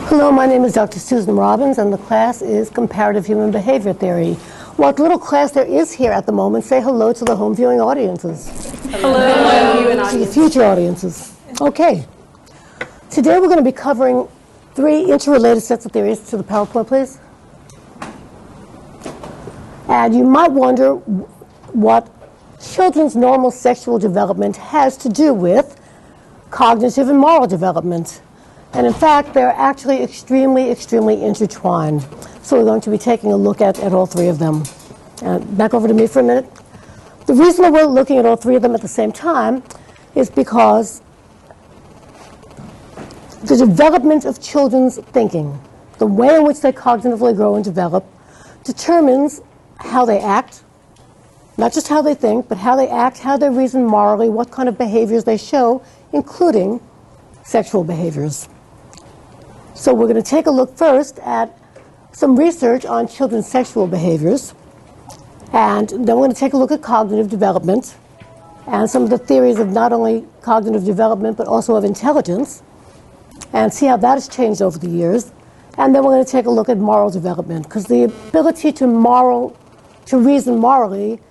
Hello, my name is Dr. Susan Robbins, and the class is Comparative Human Behavior Theory. What little class there is here at the moment, say hello to the home viewing audiences. Hello. To the future audiences. Okay. Today we're going to be covering 3 interrelated sets of theories. To the PowerPoint, please. And you might wonder what children's normal sexual development has to do with cognitive and moral development. And in fact, they're actually extremely intertwined. So we're going to be taking a look at all 3 of them. Back over to me for a minute. The reason that we're looking at all 3 of them at the same time is because the development of children's thinking, the way in which they cognitively grow and develop, determines how they act, not just how they think, but how they act, how they reason morally, what kind of behaviors they show, including sexual behaviors. So we're going to take a look first at some research on children's sexual behaviors, and then we're going to take a look at cognitive development and some of the theories of not only cognitive development but also of intelligence, and see how that has changed over the years. And then we're going to take a look at moral development, because the ability to reason morally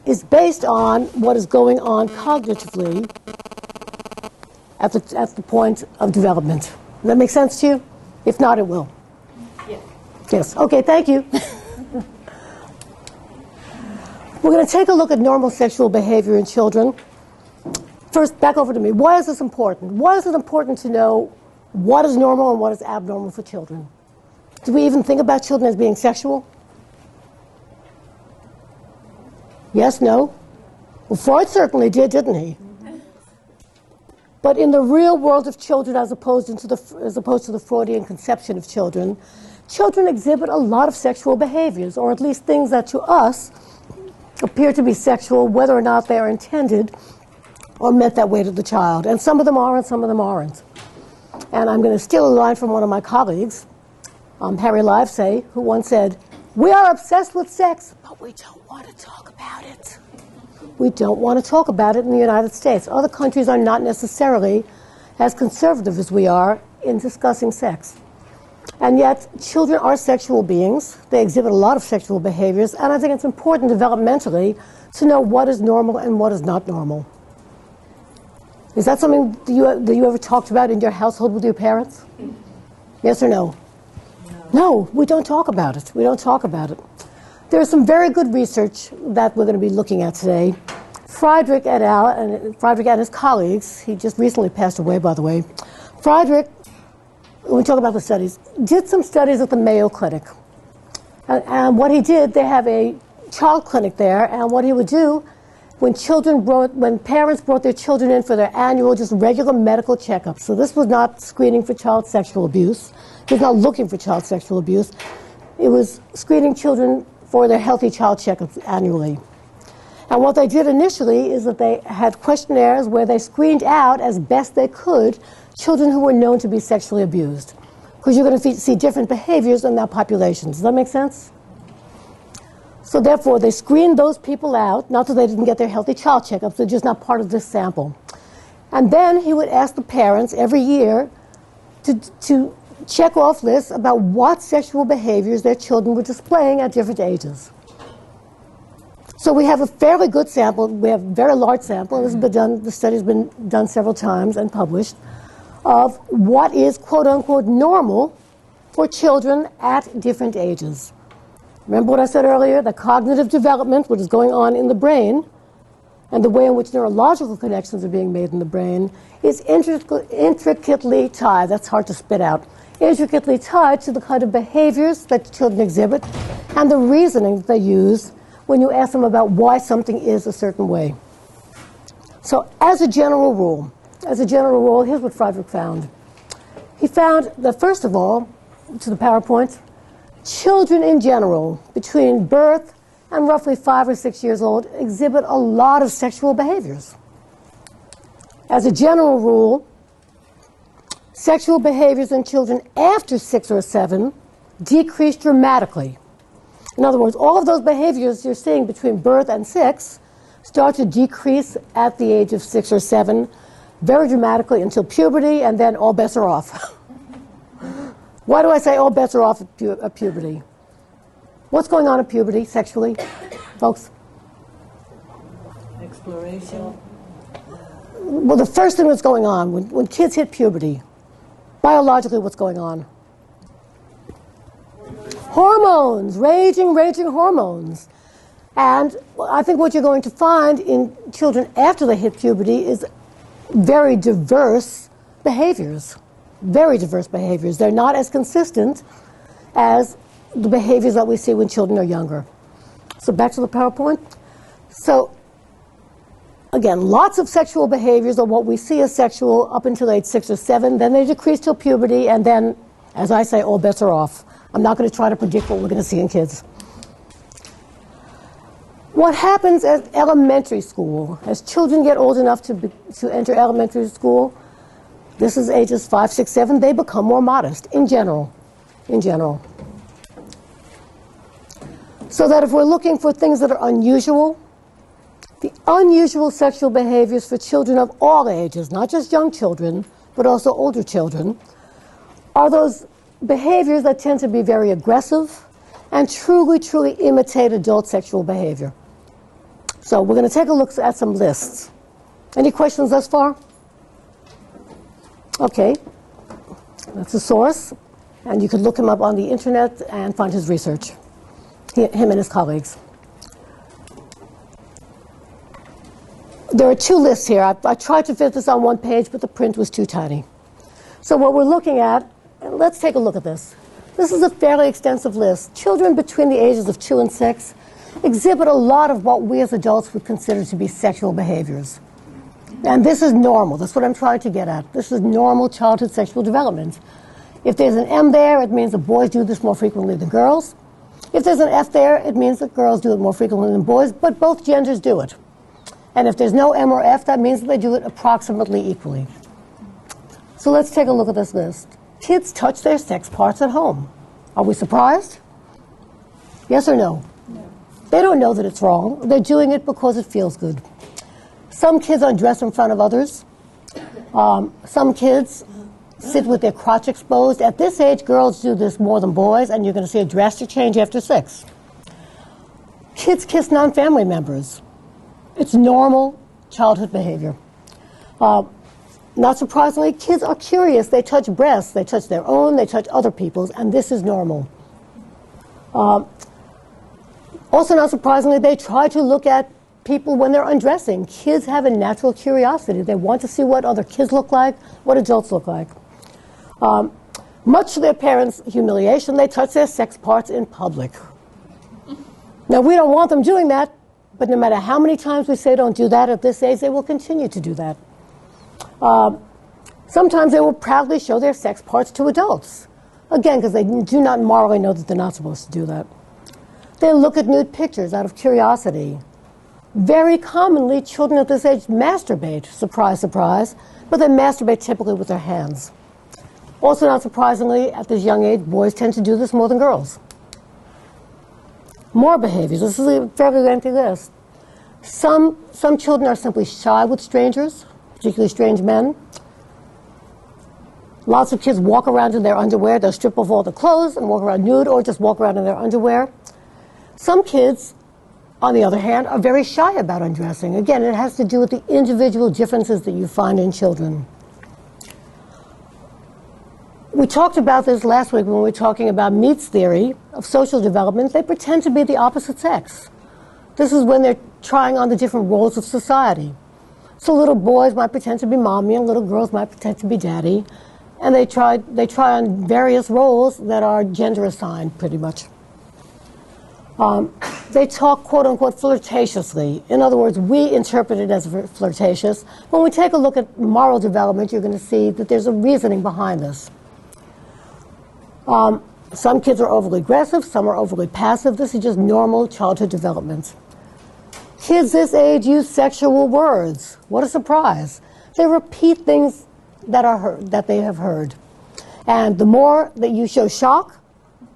is based on what is going on cognitively at the point of development. Does that make sense to you? If not, it will. Yes. Yes. Okay, thank you. We're going to take a look at normal sexual behavior in children. First, back over to me. Why is this important? Why is it important to know what is normal and what is abnormal for children? Do we even think about children as being sexual? Yes, no? Well, Freud certainly did, didn't he? But in the real world of children, as opposed to the Freudian conception of children, children exhibit a lot of sexual behaviors, or at least things that to us appear to be sexual, whether or not they are intended or meant that way to the child. And some of them are and some of them aren't. And I'm going to steal a line from one of my colleagues, Harry Livesay, who once said, "We are obsessed with sex, but we don't want to talk about it." We don't want to talk about it in the United States. Other countries are not necessarily as conservative as we are in discussing sex. And yet, children are sexual beings. They exhibit a lot of sexual behaviors, and I think it's important developmentally to know what is normal and what is not normal. Is that something that you ever talked about in your household with your parents? Yes or no? No, we don't talk about it. We don't talk about it. There's some very good research that we're going to be looking at today. Friedrich et al., and Friedrich and his colleagues, he just recently passed away, by the way. Friedrich, when we talk about the studies, did some studies at the Mayo Clinic. And what he did, they have a child clinic there, and what he would do when parents brought their children in for their annual, just regular medical checkups. So this was not screening for child sexual abuse. He was not looking for child sexual abuse. It was screening children for their healthy child checkups annually. And what they did initially is that they had questionnaires where they screened out as best they could children who were known to be sexually abused, because you're going to see different behaviors in that population. Does that make sense? So therefore, they screened those people out, not that they didn't get their healthy child checkups, they're just not part of this sample. And then he would ask the parents every year to check off lists about what sexual behaviors their children were displaying at different ages. So we have a fairly good sample. We have a very large sample. This has been done, the study's been done several times and published, of what is quote-unquote normal for children at different ages. Remember what I said earlier? The cognitive development, what is going on in the brain, and the way in which neurological connections are being made in the brain, is intricately tied. That's hard to spit out. Intricately tied to the kind of behaviors that children exhibit and the reasoning that they use when you ask them about why something is a certain way. So as a general rule, here's what Friedrich found. He found that, first of all, to the PowerPoint, children in general, between birth and roughly 5 or 6 years old, exhibit a lot of sexual behaviors. As a general rule, sexual behaviors in children after 6 or 7 decrease dramatically. In other words, all of those behaviors you're seeing between birth and 6 start to decrease at the age of 6 or 7 very dramatically until puberty, and then all bets are off. Why do I say all bets are off at puberty? What's going on at puberty sexually, folks? Exploration. Well, the first thing that's going on when kids hit puberty, biologically, what's going on? Hormones, raging hormones. And I think what you're going to find in children after they hit puberty is very diverse behaviors. Very diverse behaviors. They're not as consistent as the behaviors that we see when children are younger. So back to the PowerPoint. So again, lots of sexual behaviors are what we see as sexual up until age 6 or 7. Then they decrease till puberty, and then, as I say, all bets are off. I'm not going to try to predict what we're going to see in kids. What happens at elementary school, as children get old enough to enter elementary school, this is ages 5, 6, 7, they become more modest in general. So that if we're looking for things that are unusual, the unusual sexual behaviors for children of all ages, not just young children, but also older children, are those behaviors that tend to be very aggressive and truly imitate adult sexual behavior. So we're going to take a look at some lists. Any questions thus far? Okay. That's a source, and you could look him up on the internet and find his research, him and his colleagues. There are two lists here. I tried to fit this on one page, but the print was too tiny. So what we're looking at, and let's take a look at this. This is a fairly extensive list. Children between the ages of 2 and 6 exhibit a lot of what we as adults would consider to be sexual behaviors. And this is normal. That's what I'm trying to get at. This is normal childhood sexual development. If there's an M there, it means that boys do this more frequently than girls. If there's an F there, it means that girls do it more frequently than boys, but both genders do it. And if there's no M or F, that means that they do it approximately equally. So let's take a look at this list. Kids touch their sex parts at home. Are we surprised? Yes or no? No. They don't know that it's wrong. They're doing it because it feels good. Some kids undress in front of others. Some kids sit with their crotch exposed. At this age, girls do this more than boys, and you're going to see a drastic change after 6. Kids kiss non-family members. It's normal childhood behavior. Not surprisingly, kids are curious. They touch breasts. They touch their own. They touch other people's, and this is normal. Also not surprisingly, they try to look at people when they're undressing. Kids have a natural curiosity. They want to see what other kids look like, what adults look like. Much to their parents' humiliation, they touch their sex parts in public. Now, we don't want them doing that, but no matter how many times we say don't do that at this age, they will continue to do that. Sometimes they will proudly show their sex parts to adults. Again, because they do not morally know that they're not supposed to do that. They look at nude pictures out of curiosity. Very commonly, children at this age masturbate, surprise, surprise, but they masturbate typically with their hands. Also not surprisingly, at this young age, boys tend to do this more than girls. More behaviors. This is a fairly lengthy list. Some children are simply shy with strangers, particularly strange men. Lots of kids walk around in their underwear. They'll strip off all the clothes and walk around nude, or just walk around in their underwear. Some kids, on the other hand, are very shy about undressing. Again, it has to do with the individual differences that you find in children. We talked about this last week when we were talking about Mead's theory of social development. They pretend to be the opposite sex. This is when they're trying on the different roles of society. So little boys might pretend to be mommy, and little girls might pretend to be daddy. And they try on various roles that are gender assigned, pretty much. They talk, quote unquote, flirtatiously. In other words, we interpret it as flirtatious. When we take a look at moral development, you're going to see that there's a reasoning behind this. Some kids are overly aggressive, some are overly passive. This is just normal childhood development. Kids this age use sexual words. What a surprise. They repeat things that they have heard. And the more that you show shock,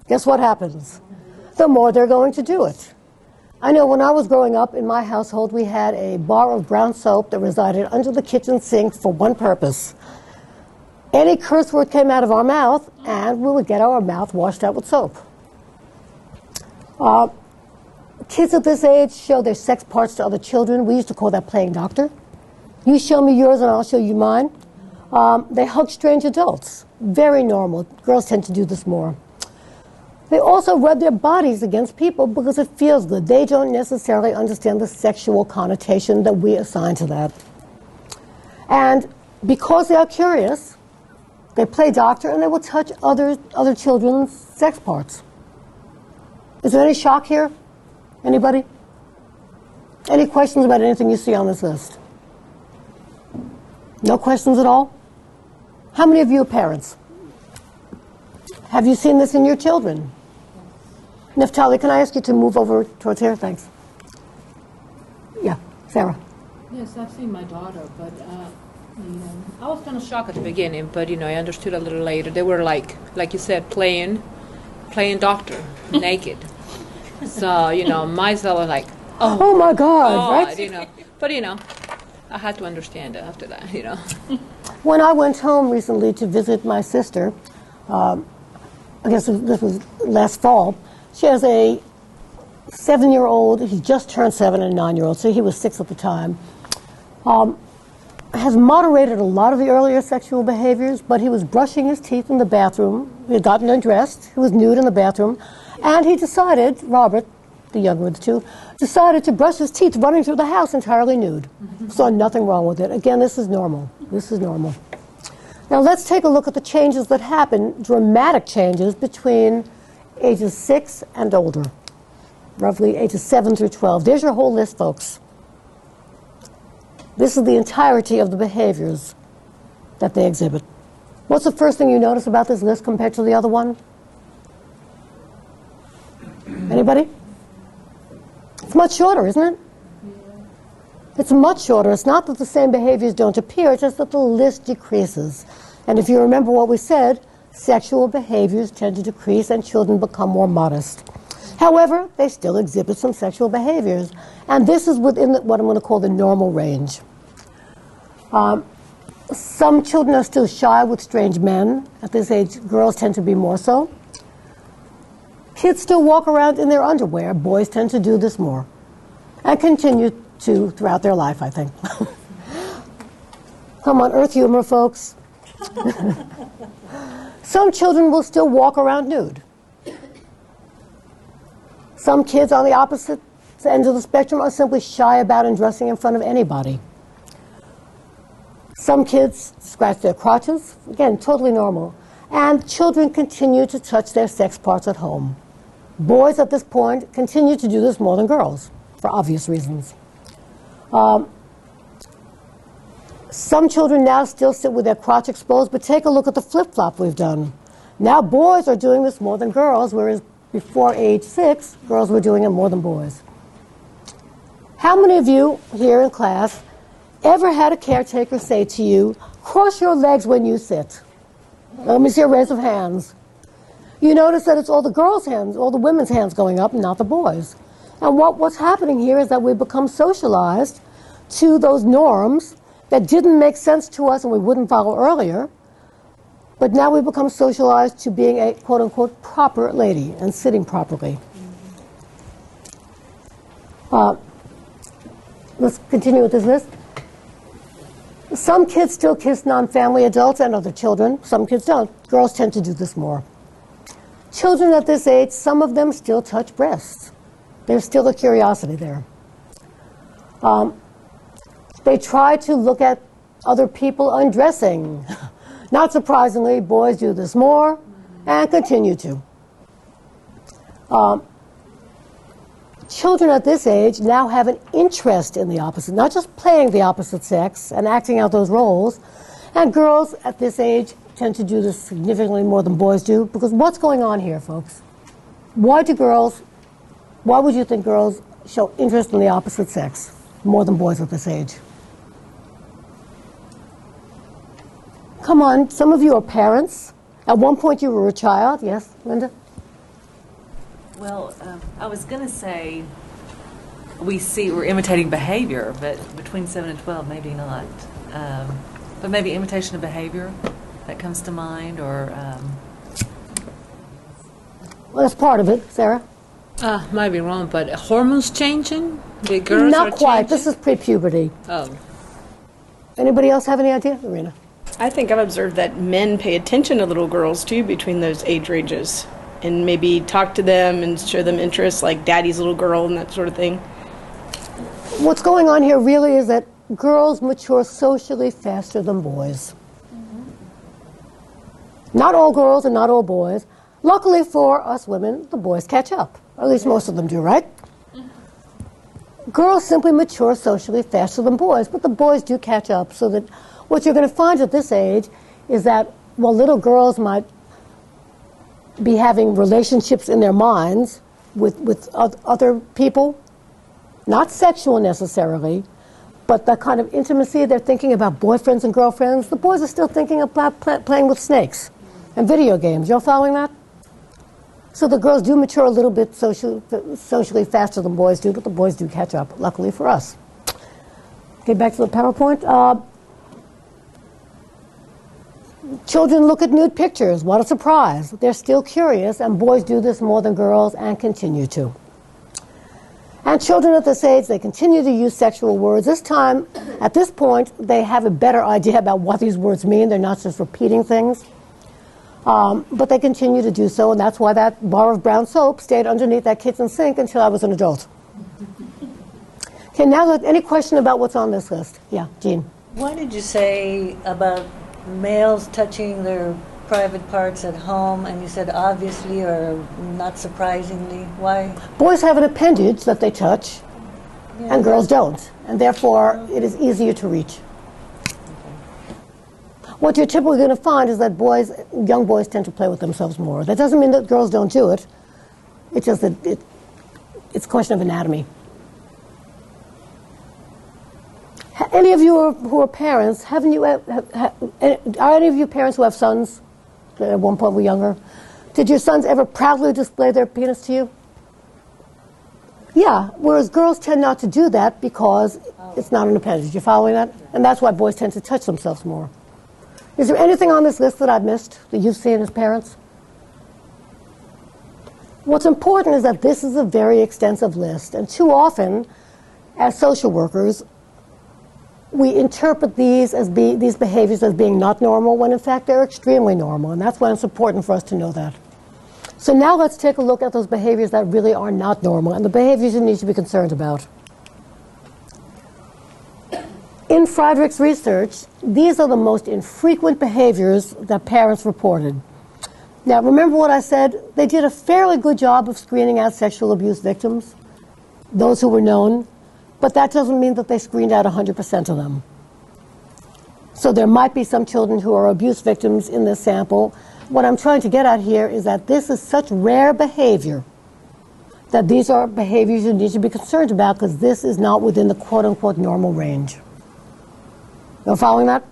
guess what happens? The more they're going to do it. I know when I was growing up in my household, we had a bar of brown soap that resided under the kitchen sink for one purpose. Any curse word came out of our mouth, and we would get our mouth washed out with soap. Kids at this age show their sex parts to other children. We used to call that playing doctor. You show me yours and I'll show you mine. They hug strange adults. Very normal. Girls tend to do this more. They also rub their bodies against people because it feels good. They don't necessarily understand the sexual connotation that we assign to that. And because they are curious, they play doctor and they will touch other children's sex parts. Is there any shock here? Anybody? Any questions about anything you see on this list? No questions at all? How many of you are parents? Have you seen this in your children? Neftali, can I ask you to move over towards here? Thanks. Yeah, Sarah. Yes, I've seen my daughter, but I was kind of shocked at the beginning, but I understood a little later. They were like you said, playing doctor, naked. So myself was like, oh my God, right? But I had to understand it after that, When I went home recently to visit my sister, I guess this was last fall. She has a 7-year-old, he just turned 7, and a 9-year-old, so he was 6 at the time. Has moderated a lot of the earlier sexual behaviors, but he was brushing his teeth in the bathroom. He had gotten undressed, he was nude in the bathroom, and he decided, Robert, the younger of the two, decided to brush his teeth running through the house entirely nude. Saw nothing wrong with it. Again, this is normal. This is normal. Now let's take a look at the changes that happen, dramatic changes between ages 6 and older, roughly ages 7 through 12. There's your whole list, folks. This is the entirety of the behaviors that they exhibit. What's the first thing you notice about this list compared to the other one? Anybody? It's much shorter, isn't it? It's much shorter. It's not that the same behaviors don't appear, it's just that the list decreases. And if you remember what we said, sexual behaviors tend to decrease and children become more modest. However, they still exhibit some sexual behaviors. And this is within what I'm going to call the normal range. Some children are still shy with strange men. At this age, girls tend to be more so. Kids still walk around in their underwear. Boys tend to do this more. And continue to throughout their life, I think. Come on, earth humor, folks. Some children will still walk around nude. Some kids on the opposite ends of the spectrum are simply shy about undressing in front of anybody. Some kids scratch their crotches. Again, totally normal. And children continue to touch their sex parts at home. Boys at this point continue to do this more than girls, for obvious reasons. Some children now still sit with their crotch exposed, but take a look at the flip-flop we've done. Now boys are doing this more than girls, whereas before age 6, girls were doing it more than boys. How many of you here in class ever had a caretaker say to you, cross your legs when you sit? Let me see a raise of hands. You notice that it's all the girls' hands, all the women's hands going up, and not the boys. And what's happening here is that we've become socialized to those norms that didn't make sense to us and we wouldn't follow earlier. But now we've become socialized to being a quote-unquote proper lady and sitting properly. Let's continue with this list. Some kids still kiss non-family adults and other children. Some kids don't. Girls tend to do this more. Children at this age, some of them still touch breasts. There's still a curiosity there. They try to look at other people undressing. Not surprisingly, boys do this more and continue to. Children at this age now have an interest in the opposite, not just playing the opposite sex and acting out those roles. And girls at this age tend to do this significantly more than boys do, because what's going on here, folks? Why would you think girls show interest in the opposite sex more than boys at this age? Come on, some of you are parents. At one point you were a child. Yes, Linda? Well, I was going to say we're imitating behavior, but between 7 and 12, maybe not. But maybe imitation of behavior, that comes to mind, or Well, that's part of it, Sarah. Might be wrong, but hormones changing? The girls Not are quite. changing? This is pre-puberty. Oh. Anybody else have any idea, Marina? I think I've observed that men pay attention to little girls too between those age ranges, and maybe talk to them and show them interest, like daddy's little girl and that sort of thing. What's going on here really is that girls mature socially faster than boys. Not all girls and not all boys. Luckily for us women, the boys catch up. Or at least most of them do, right? Girls simply mature socially faster than boys, but the boys do catch up. So that what you're going to find at this age is that while little girls might be having relationships in their minds with other people, not sexual necessarily, but the kind of intimacy they're thinking about boyfriends and girlfriends, the boys are still thinking about playing with snakes and video games. You're following that? So the girls do mature a little bit socially faster than boys do, but the boys do catch up, luckily for us. Okay, back to the PowerPoint. Children look at nude pictures. What a surprise. They're still curious, and boys do this more than girls and continue to. And children at this age, they continue to use sexual words. This time, at this point, they have a better idea about what these words mean. They're not just repeating things. But they continue to do so, and that's why that bar of brown soap stayed underneath that kitchen sink until I was an adult. Okay, now any question about what's on this list? Yeah, Jean. Why did you say about males touching their private parts at home, and you said obviously or not surprisingly? Why? Boys have an appendage that they touch, and girls don't, and therefore it is easier to reach. What you're typically going to find is that young boys tend to play with themselves more. That doesn't mean that girls don't do it. It's just that it's a question of anatomy. Any of you who are parents, are any of you parents who have sons that at one point were younger? Did your sons ever proudly display their penis to you? Yeah, whereas girls tend not to do that because it's not an appendage. You following that? And that's why boys tend to touch themselves more. Is there anything on this list that I've missed that you've seen as parents? What's important is that this is a very extensive list, and too often, as social workers, we interpret these behaviors as being not normal, when in fact they're extremely normal, and that's why it's important for us to know that. So now let's take a look at those behaviors that really are not normal, and the behaviors you need to be concerned about. In Frederick's research, these are the most infrequent behaviors that parents reported. Now, remember what I said? They did a fairly good job of screening out sexual abuse victims, those who were known, but that doesn't mean that they screened out 100% of them. So there might be some children who are abuse victims in this sample. What I'm trying to get at here is that this is such rare behavior that these are behaviors you need to be concerned about because this is not within the quote-unquote normal range. You're following that?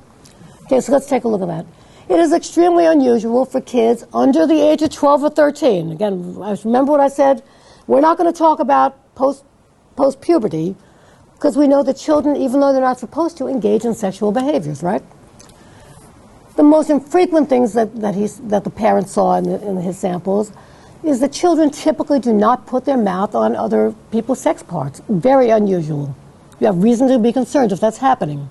Okay, so let's take a look at that. It is extremely unusual for kids under the age of 12 or 13. Again, remember what I said? We're not going to talk about post-puberty because we know that children, even though they're not supposed to, engage in sexual behaviors, right? The most infrequent things that the parents saw in his samples is that children typically do not put their mouth on other people's sex parts. Very unusual. You have reason to be concerned if that's happening.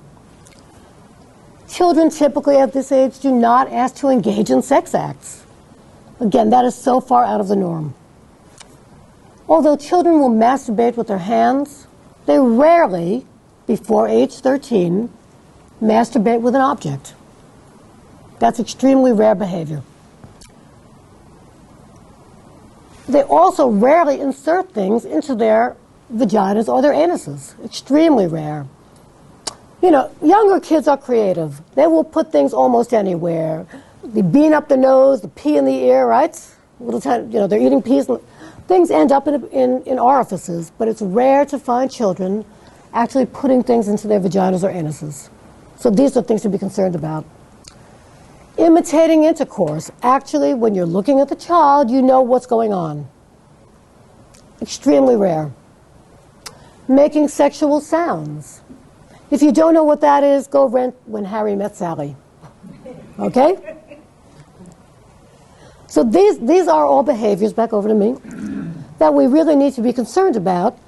Children typically at this age do not ask to engage in sex acts. Again, that is so far out of the norm. Although children will masturbate with their hands, they rarely, before age 13, masturbate with an object. That's extremely rare behavior. They also rarely insert things into their vaginas or their anuses. Extremely rare. You know, younger kids are creative. They will put things almost anywhere. The bean up the nose, the pea in the ear, right? Little time, you know, they're eating peas. Things end up in orifices, but it's rare to find children actually putting things into their vaginas or anuses. So these are things to be concerned about. Imitating intercourse. Actually, when you're looking at the child, you know what's going on. Extremely rare. Making sexual sounds. If you don't know what that is, go rent When Harry Met Sally. Okay? So these are all behaviors, back over to me, that we really need to be concerned about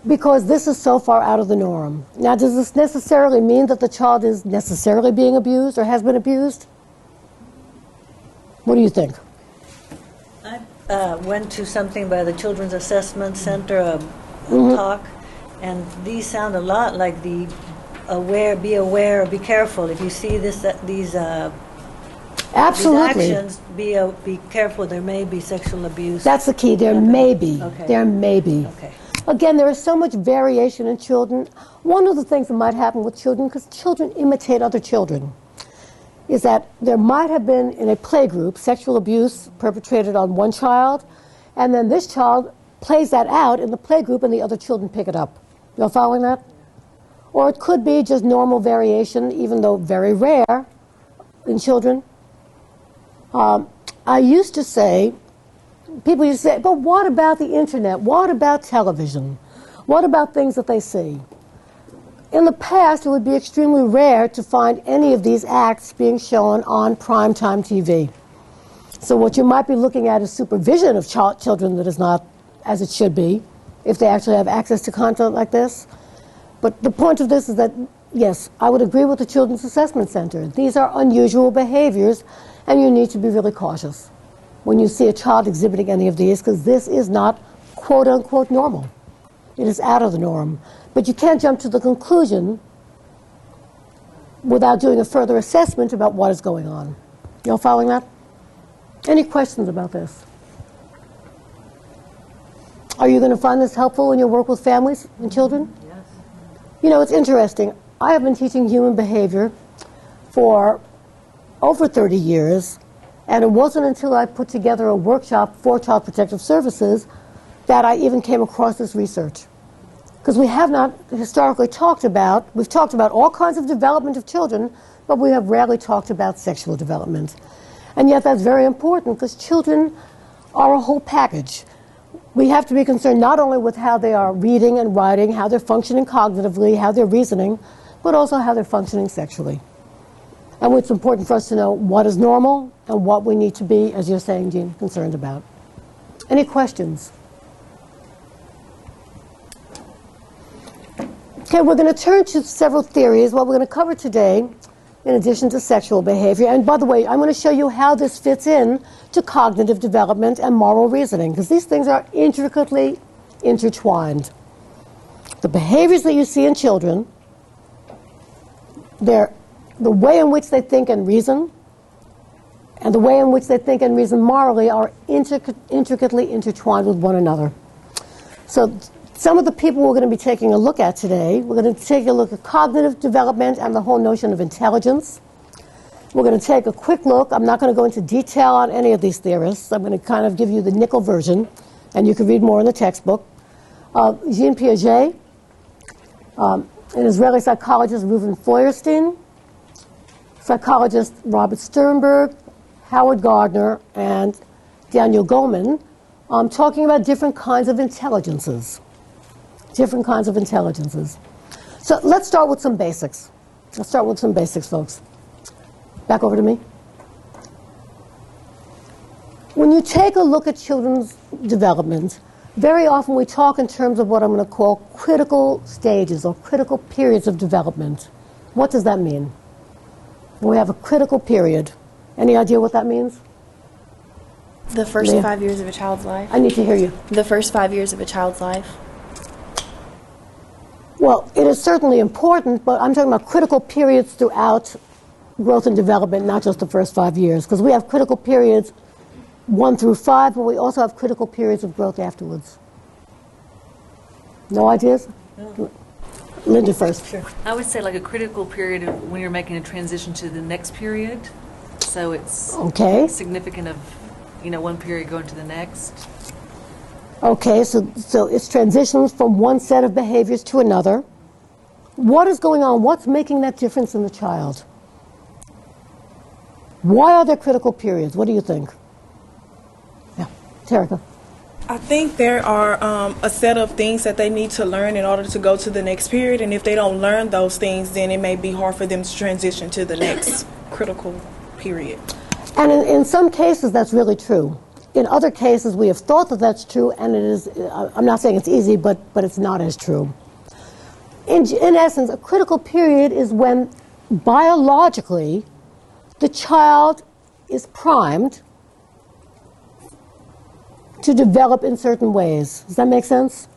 because this is so far out of the norm. Now, does this necessarily mean that the child is necessarily being abused or has been abused? What do you think? I went to something by the Children's Assessment Center, a talk, and these sound a lot like the be aware, or be careful. If you see these Absolutely. actions, be careful. There may be sexual abuse. That's the key. There may be. Okay. There may be. Okay. Again, there is so much variation in children. One of the things that might happen with children, because children imitate other children, is that there might have been in a playgroup sexual abuse perpetrated on one child, and then this child plays that out in the playgroup and the other children pick it up. Y'all following that? Or it could be just normal variation, even though very rare in children. I used to say, people used to say, but what about the internet? What about television? What about things that they see? In the past, it would be extremely rare to find any of these acts being shown on primetime TV. So what you might be looking at is supervision of children that is not as it should be, if they actually have access to content like this. But the point of this is that, yes, I would agree with the Children's Assessment Center. These are unusual behaviors, and you need to be really cautious when you see a child exhibiting any of these, because this is not quote-unquote normal. It is out of the norm. But you can't jump to the conclusion without doing a further assessment about what is going on. Y'all following that? Any questions about this? Are you going to find this helpful in your work with families and children? Yes. You know, it's interesting. I have been teaching human behavior for over 30 years, and it wasn't until I put together a workshop for Child Protective Services that I even came across this research. Because we have not historically we've talked about all kinds of development of children, but we have rarely talked about sexual development. And yet that's very important, because children are a whole package. We have to be concerned not only with how they are reading and writing, how they're functioning cognitively, how they're reasoning, but also how they're functioning sexually. And it's important for us to know what is normal and what we need to be, as you're saying, Jean, concerned about. Any questions? Okay, we're going to turn to several theories. What we're going to cover today, in addition to sexual behavior, and by the way, I'm going to show you how this fits in to cognitive development and moral reasoning, because these things are intricately intertwined. The behaviors that you see in children, the way in which they think and reason, and the way in which they think and reason morally are intricately intertwined with one another. So some of the people we're going to be taking a look at today, we're going to take a look at cognitive development and the whole notion of intelligence. We're going to take a quick look. I'm not going to go into detail on any of these theorists. I'm going to kind of give you the nickel version, and you can read more in the textbook. Jean Piaget, an Israeli psychologist, Reuven Feuerstein, psychologist Robert Sternberg, Howard Gardner, and Daniel Goleman, talking about different kinds of intelligences. Different kinds of intelligences. So let's start with some basics. Let's start with some basics, folks. Back over to me. When you take a look at children's development, very often we talk in terms of what I'm going to call critical stages or critical periods of development. What does that mean? We have a critical period. Any idea what that means? The first Leah? 5 years of a child's life. I need to hear you. The first 5 years of a child's life. Well, it is certainly important, but I'm talking about critical periods throughout growth and development, not just the first 5 years, because we have critical periods 1 through 5, but we also have critical periods of growth afterwards. No ideas? No. Linda first. Sure. I would say like a critical period of when you're making a transition to the next period. So it's Okay. significant of, one period going to the next. Okay, so it's transitions from one set of behaviors to another. What is going on? What's making that difference in the child? Why are there critical periods? What do you think? Yeah, Terica. I think there are a set of things that they need to learn in order to go to the next period, and if they don't learn those things, then it may be hard for them to transition to the next critical period. And in some cases, that's really true. In other cases, we have thought that that's true, and it is, I'm not saying it's easy, but it's not as true. In essence, a critical period is when biologically the child is primed to develop in certain ways. Does that make sense?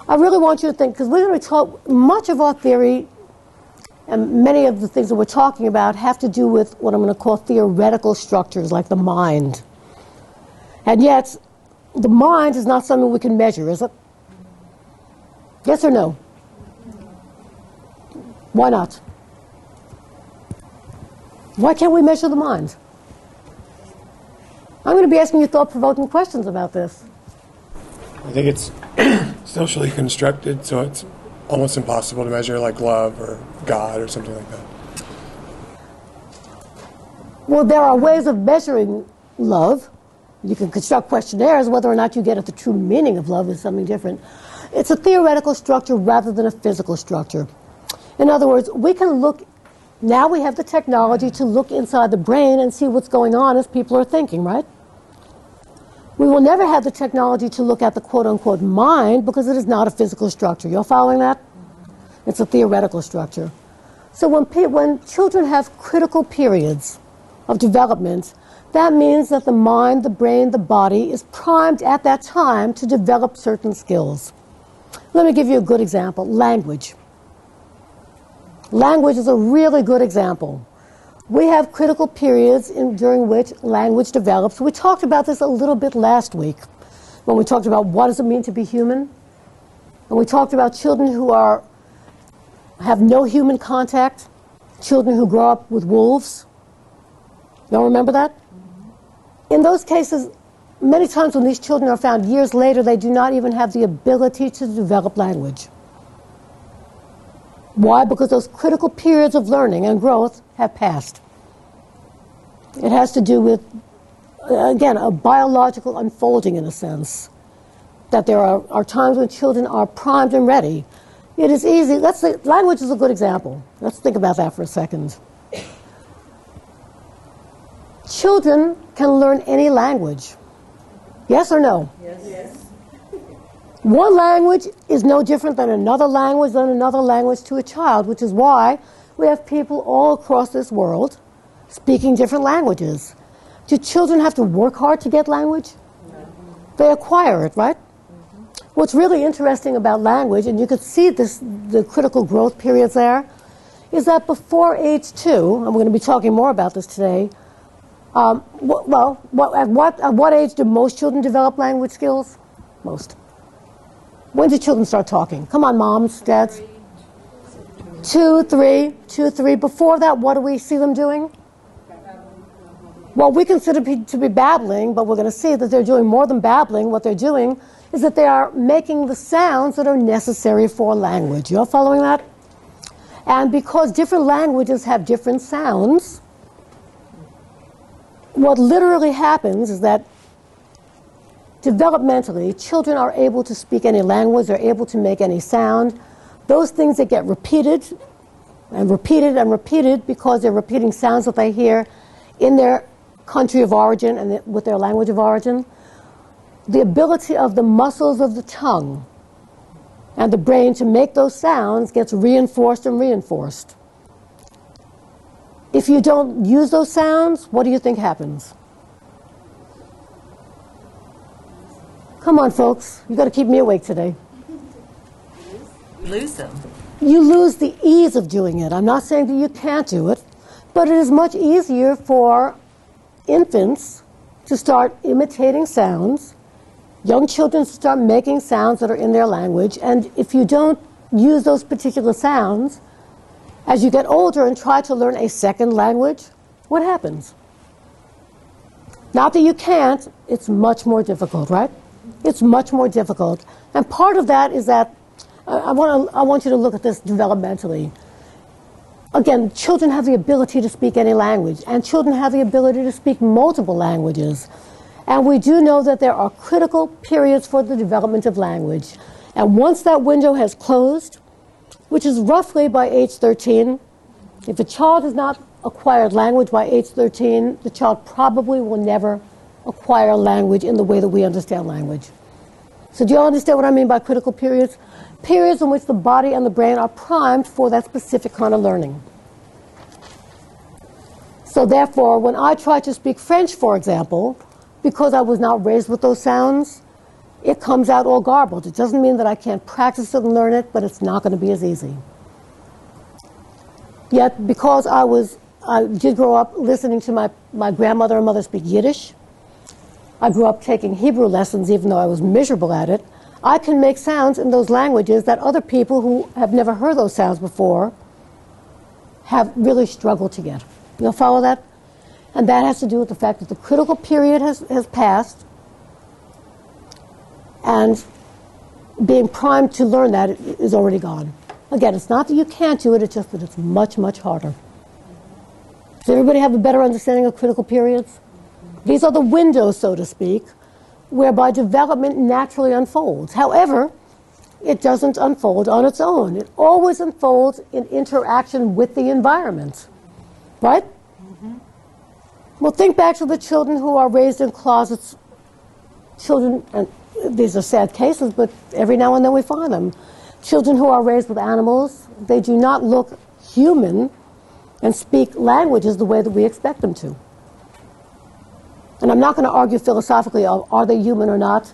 I really want you to think, because we're going to talk, much of our theory and many of the things that we're talking about have to do with what I'm going to call theoretical structures, like the mind. And yet, the mind is not something we can measure, is it? Yes or no? Why not? Why can't we measure the mind? I'm going to be asking you thought-provoking questions about this. I think it's socially constructed, so it's almost impossible to measure, like love or God or something like that. Well, there are ways of measuring love. You can construct questionnaires. Whether or not you get at the true meaning of love is something different. It's a theoretical structure rather than a physical structure. In other words, we can look, now we have the technology to look inside the brain and see what's going on as people are thinking, right? We will never have the technology to look at the quote-unquote mind because it is not a physical structure. You're following that? It's a theoretical structure. So when children have critical periods of development, that means that the mind, the brain, the body is primed at that time to develop certain skills. Let me give you a good example. Language. Language is a really good example. We have critical periods during which language develops. We talked about this a little bit last week when we talked about what does it mean to be human. And we talked about children who have no human contact, children who grow up with wolves. Y'all remember that? In those cases, many times when these children are found years later, they do not even have the ability to develop language. Why? Because those critical periods of learning and growth have passed. It has to do with, again, a biological unfolding in a sense. That there are times when children are primed and ready. It is easy. Language is a good example. Let's think about that for a second. Children can learn any language. Yes or no? Yes. One language is no different than another language to a child, which is why we have people all across this world speaking different languages. Do children have to work hard to get language? No. They acquire it, right? Mm-hmm. What's really interesting about language, and you could see the critical growth periods there, is that before age 2, and we're going to be talking more about this today, at what age do most children develop language skills? Most. When do children start talking? Come on, moms, dads. 2, 3. Before that, what do we see them doing? Well, we consider to be babbling, but we're going to see that they're doing more than babbling. What they're doing is that they are making the sounds that are necessary for language. You're following that? And because different languages have different sounds, what literally happens is that developmentally, children are able to speak any language, they're able to make any sound. Those things that get repeated and repeated and repeated because they're repeating sounds that they hear in their country of origin and with their language of origin. The ability of the muscles of the tongue and the brain to make those sounds gets reinforced and reinforced. If you don't use those sounds, what do you think happens? Come on, folks. You've got to keep me awake today. Lose them. You lose the ease of doing it. I'm not saying that you can't do it, but it is much easier for infants to start imitating sounds, young children to start making sounds that are in their language, and if you don't use those particular sounds, as you get older and try to learn a second language, what happens? Not that you can't, it's much more difficult, right? It's much more difficult. And part of that is that, I want you to look at this developmentally. Again, children have the ability to speak any language, and children have the ability to speak multiple languages. And we do know that there are critical periods for the development of language. And once that window has closed, which is roughly by age 13, if a child is not acquired language by age 13, the child probably will never acquire language in the way that we understand language. So do you all understand what I mean by critical periods? Periods in which the body and the brain are primed for that specific kind of learning. So therefore, when I try to speak French, for example, because I was not raised with those sounds, it comes out all garbled. It doesn't mean that I can't practice it and learn it, but it's not going to be as easy. Yet, because I did grow up listening to my grandmother and mother speak Yiddish, I grew up taking Hebrew lessons even though I was miserable at it, I can make sounds in those languages that other people who have never heard those sounds before have really struggled to get. You'll follow that? And that has to do with the fact that the critical period has passed, and being primed to learn that is already gone. Again, it's not that you can't do it, it's just that it's much, much harder. Does everybody have a better understanding of critical periods? These are the windows, so to speak, whereby development naturally unfolds. However, it doesn't unfold on its own. It always unfolds in interaction with the environment. Right? Mm-hmm. Well, think back to the children who are raised in closets. Children, and these are sad cases, but every now and then we find them. Children who are raised with animals, they do not look human and speak languages the way that we expect them to. And I'm not going to argue philosophically, are they human or not?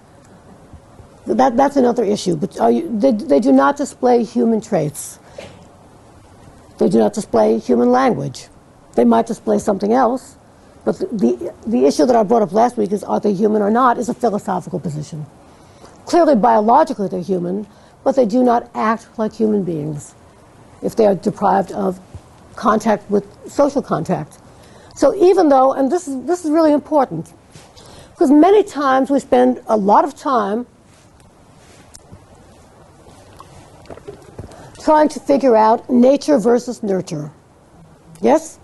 That's another issue. But they do not display human traits. They do not display human language. They might display something else. But the issue that I brought up last week is, are they human or not, is a philosophical position. Clearly, biologically, they're human, but they do not act like human beings if they are deprived of contact with social contact. So even though, and this is really important, because many times we spend a lot of time trying to figure out nature versus nurture. Yes?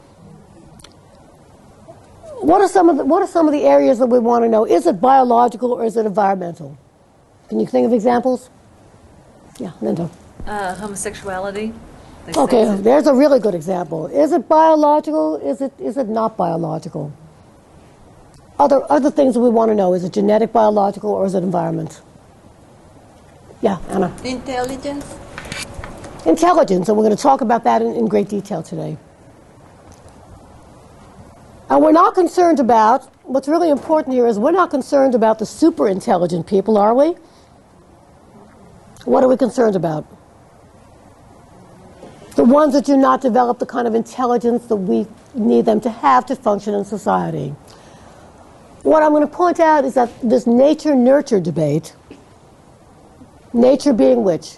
What are some of the areas that we want to know? Is it biological or is it environmental? Can you think of examples? Yeah, Linda. Homosexuality. They say Okay, there's a really good example. Is it biological? Is it not biological? Other things that we want to know. Is it genetic, biological, or is it environment? Yeah, Anna. Intelligence. Intelligence, and we're going to talk about that in great detail today. And we're not concerned about, what's really important here is we're not concerned about the super intelligent people, are we? What are we concerned about? The ones that do not develop the kind of intelligence that we need them to have to function in society. What I'm going to point out is that this nature-nurture debate, nature being which?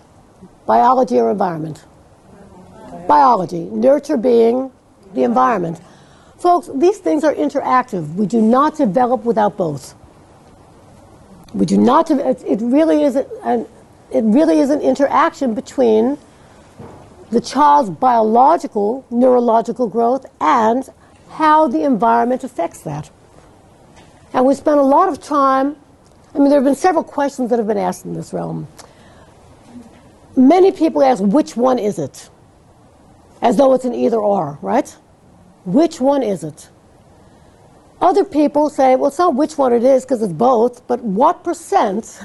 Biology or environment? Biology. Nurture being the environment. Folks, these things are interactive. We do not develop without both. We do not. It really is an interaction between the child's biological, neurological growth and how the environment affects that. And we spent a lot of time, there have been several questions that have been asked in this realm. Many people ask, which one is it? As though it's an either or, right? Which one is it? Other people say, well, it's not which one it is because it's both, but what percent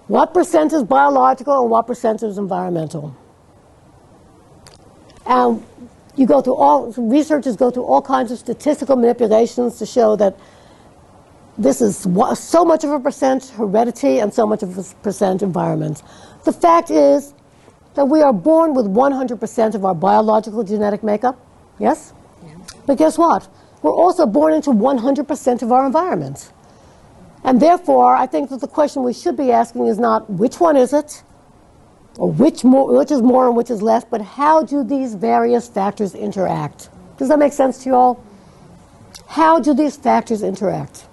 is biological and what percent is environmental? And you go through researchers go through all kinds of statistical manipulations to show that this is so much of a percent heredity and so much of a percent environment. The fact is that we are born with 100% of our biological genetic makeup, yes? Yeah. But guess what? We're also born into 100% of our environment. And therefore, I think that the question we should be asking is not which one is it, or which is more and which is less, but how do these various factors interact? Does that make sense to you all? How do these factors interact?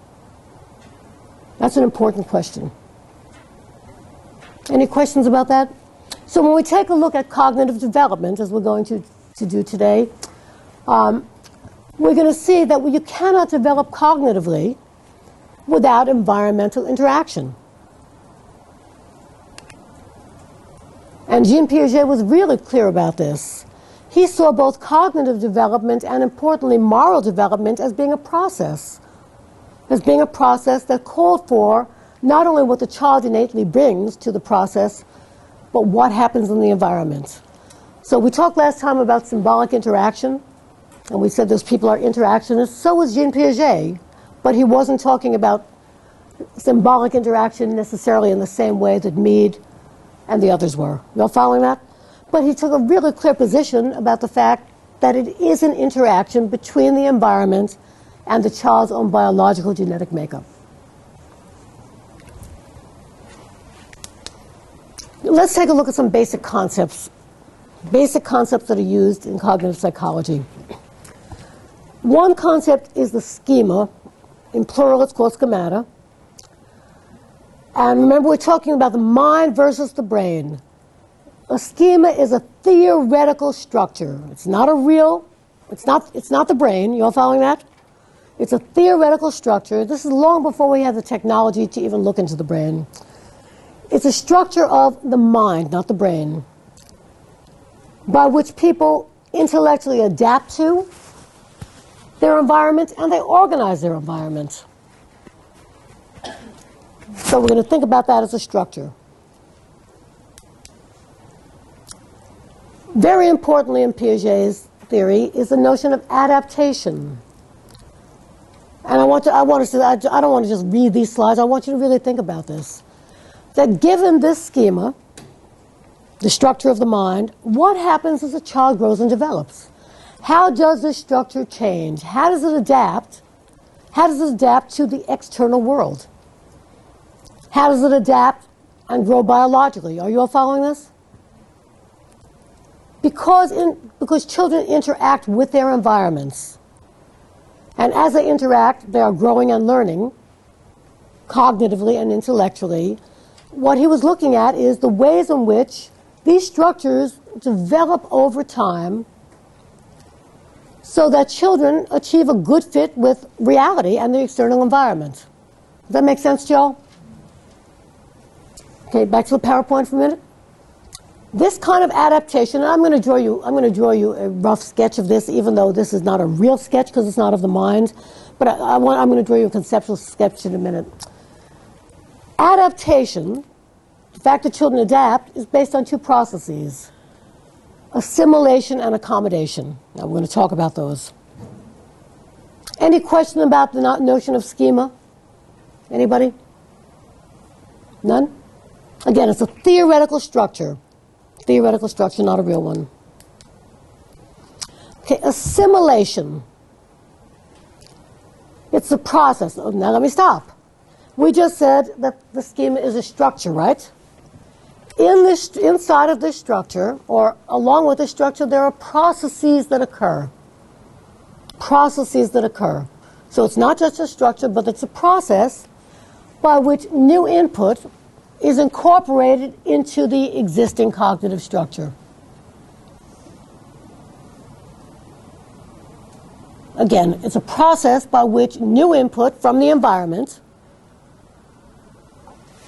That's an important question. Any questions about that? So when we take a look at cognitive development, as we're going to do today, we're going to see that you cannot develop cognitively without environmental interaction. And Jean Piaget was really clear about this. he saw both cognitive development and, importantly, moral development as being a process that called for not only what the child innately brings to the process, but what happens in the environment. So we talked last time about symbolic interaction, and we said those people are interactionists. So was Jean Piaget, but he wasn't talking about symbolic interaction necessarily in the same way that Mead and the others were. You all following that? But he took a really clear position about the fact that it is an interaction between the environment and the child's own biological genetic makeup. Let's take a look at some basic concepts that are used in cognitive psychology. One concept is the schema. In plural, it's called schemata. And remember, we're talking about the mind versus the brain. A schema is a theoretical structure. It's not a real, it's not the brain. You all following that? It's a theoretical structure. This is long before we had the technology to even look into the brain. It's a structure of the mind, not the brain, by which people intellectually adapt to their environment and they organize their environment. So we're going to think about that as a structure. Very importantly in Piaget's theory is the notion of adaptation. And I don't want to just read these slides. I want you to really think about this. That given this schema, the structure of the mind, what happens as a child grows and develops? How does this structure change? How does it adapt? How does it adapt to the external world? How does it adapt and grow biologically? Are you all following this? Because children interact with their environments. And as they interact, they are growing and learning, cognitively and intellectually. What he was looking at is the ways in which these structures develop over time so that children achieve a good fit with reality and the external environment. Does that make sense, Joe? Okay, back to the PowerPoint for a minute. This kind of adaptation, and I'm going to draw you a rough sketch of this, even though this is not a real sketch because it's not of the mind, but I'm going to draw you a conceptual sketch in a minute. Adaptation, the fact that children adapt, is based on two processes: assimilation and accommodation. Now we're going to talk about those. Any question about the notion of schema? Anybody? None? Again, it's a theoretical structure. Theoretical structure, not a real one. Okay, assimilation. It's a process. Oh, now let me stop. We just said that the schema is a structure, right? Inside of this structure, or along with the structure, there are processes that occur. Processes that occur. So it's not just a structure, but it's a process by which new input is incorporated into the existing cognitive structure. Again, it's a process by which new input from the environment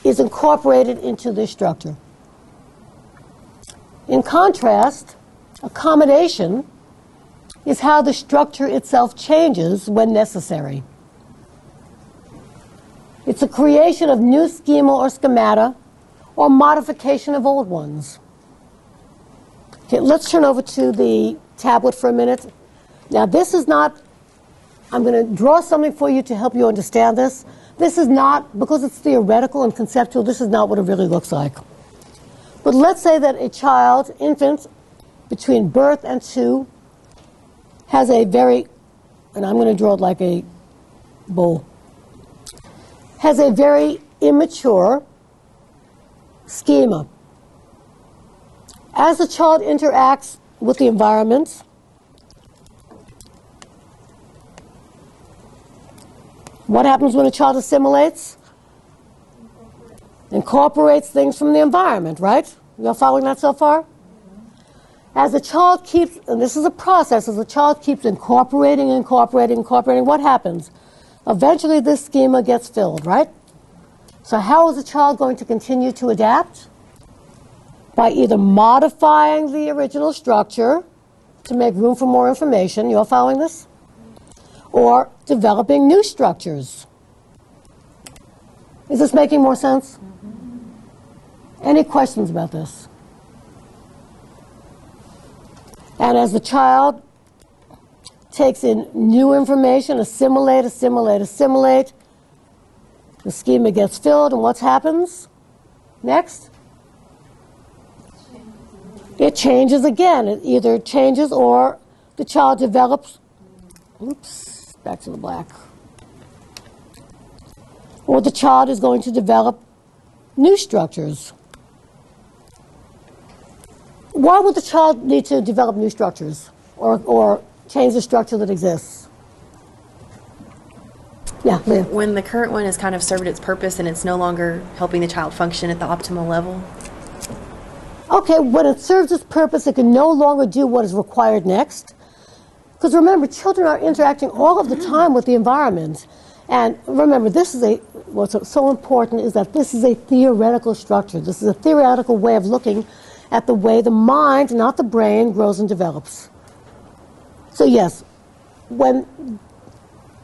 is incorporated into this structure. In contrast, accommodation is how the structure itself changes when necessary. It's a creation of new schema or schemata or modification of old ones. Okay, let's turn over to the tablet for a minute. Now this is not, I'm going to draw something for you to help you understand this. This is not, because it's theoretical and conceptual, this is not what it really looks like. But let's say that a child, infant, between birth and 2, has a very, and I'm going to draw it like a bowl, has a very immature schema. As the child interacts with the environment, what happens when a child assimilates? Incorporates things from the environment, right? You all following that so far? As the child keeps, and this is a process, as the child keeps incorporating, what happens? Eventually this schema gets filled, right? So how is the child going to continue to adapt? By either modifying the original structure to make room for more information. You all following this? Or developing new structures. Is this making more sense? Any questions about this? And as the child takes in new information, assimilate, the schema gets filled, and what happens? Next? It changes again. It either changes or the child develops, oops, back to the black. Or the child is going to develop new structures. Why would the child need to develop new structures or change the structure that exists? Yeah, Leah. When the current one has kind of served its purpose and it's no longer helping the child function at the optimal level. Okay, when it serves its purpose, it can no longer do what is required next. Because remember, children are interacting all of the time with the environment. And remember, what's so important is that this is a theoretical structure. This is a theoretical way of looking at the way the mind, not the brain, grows and develops. So yes, when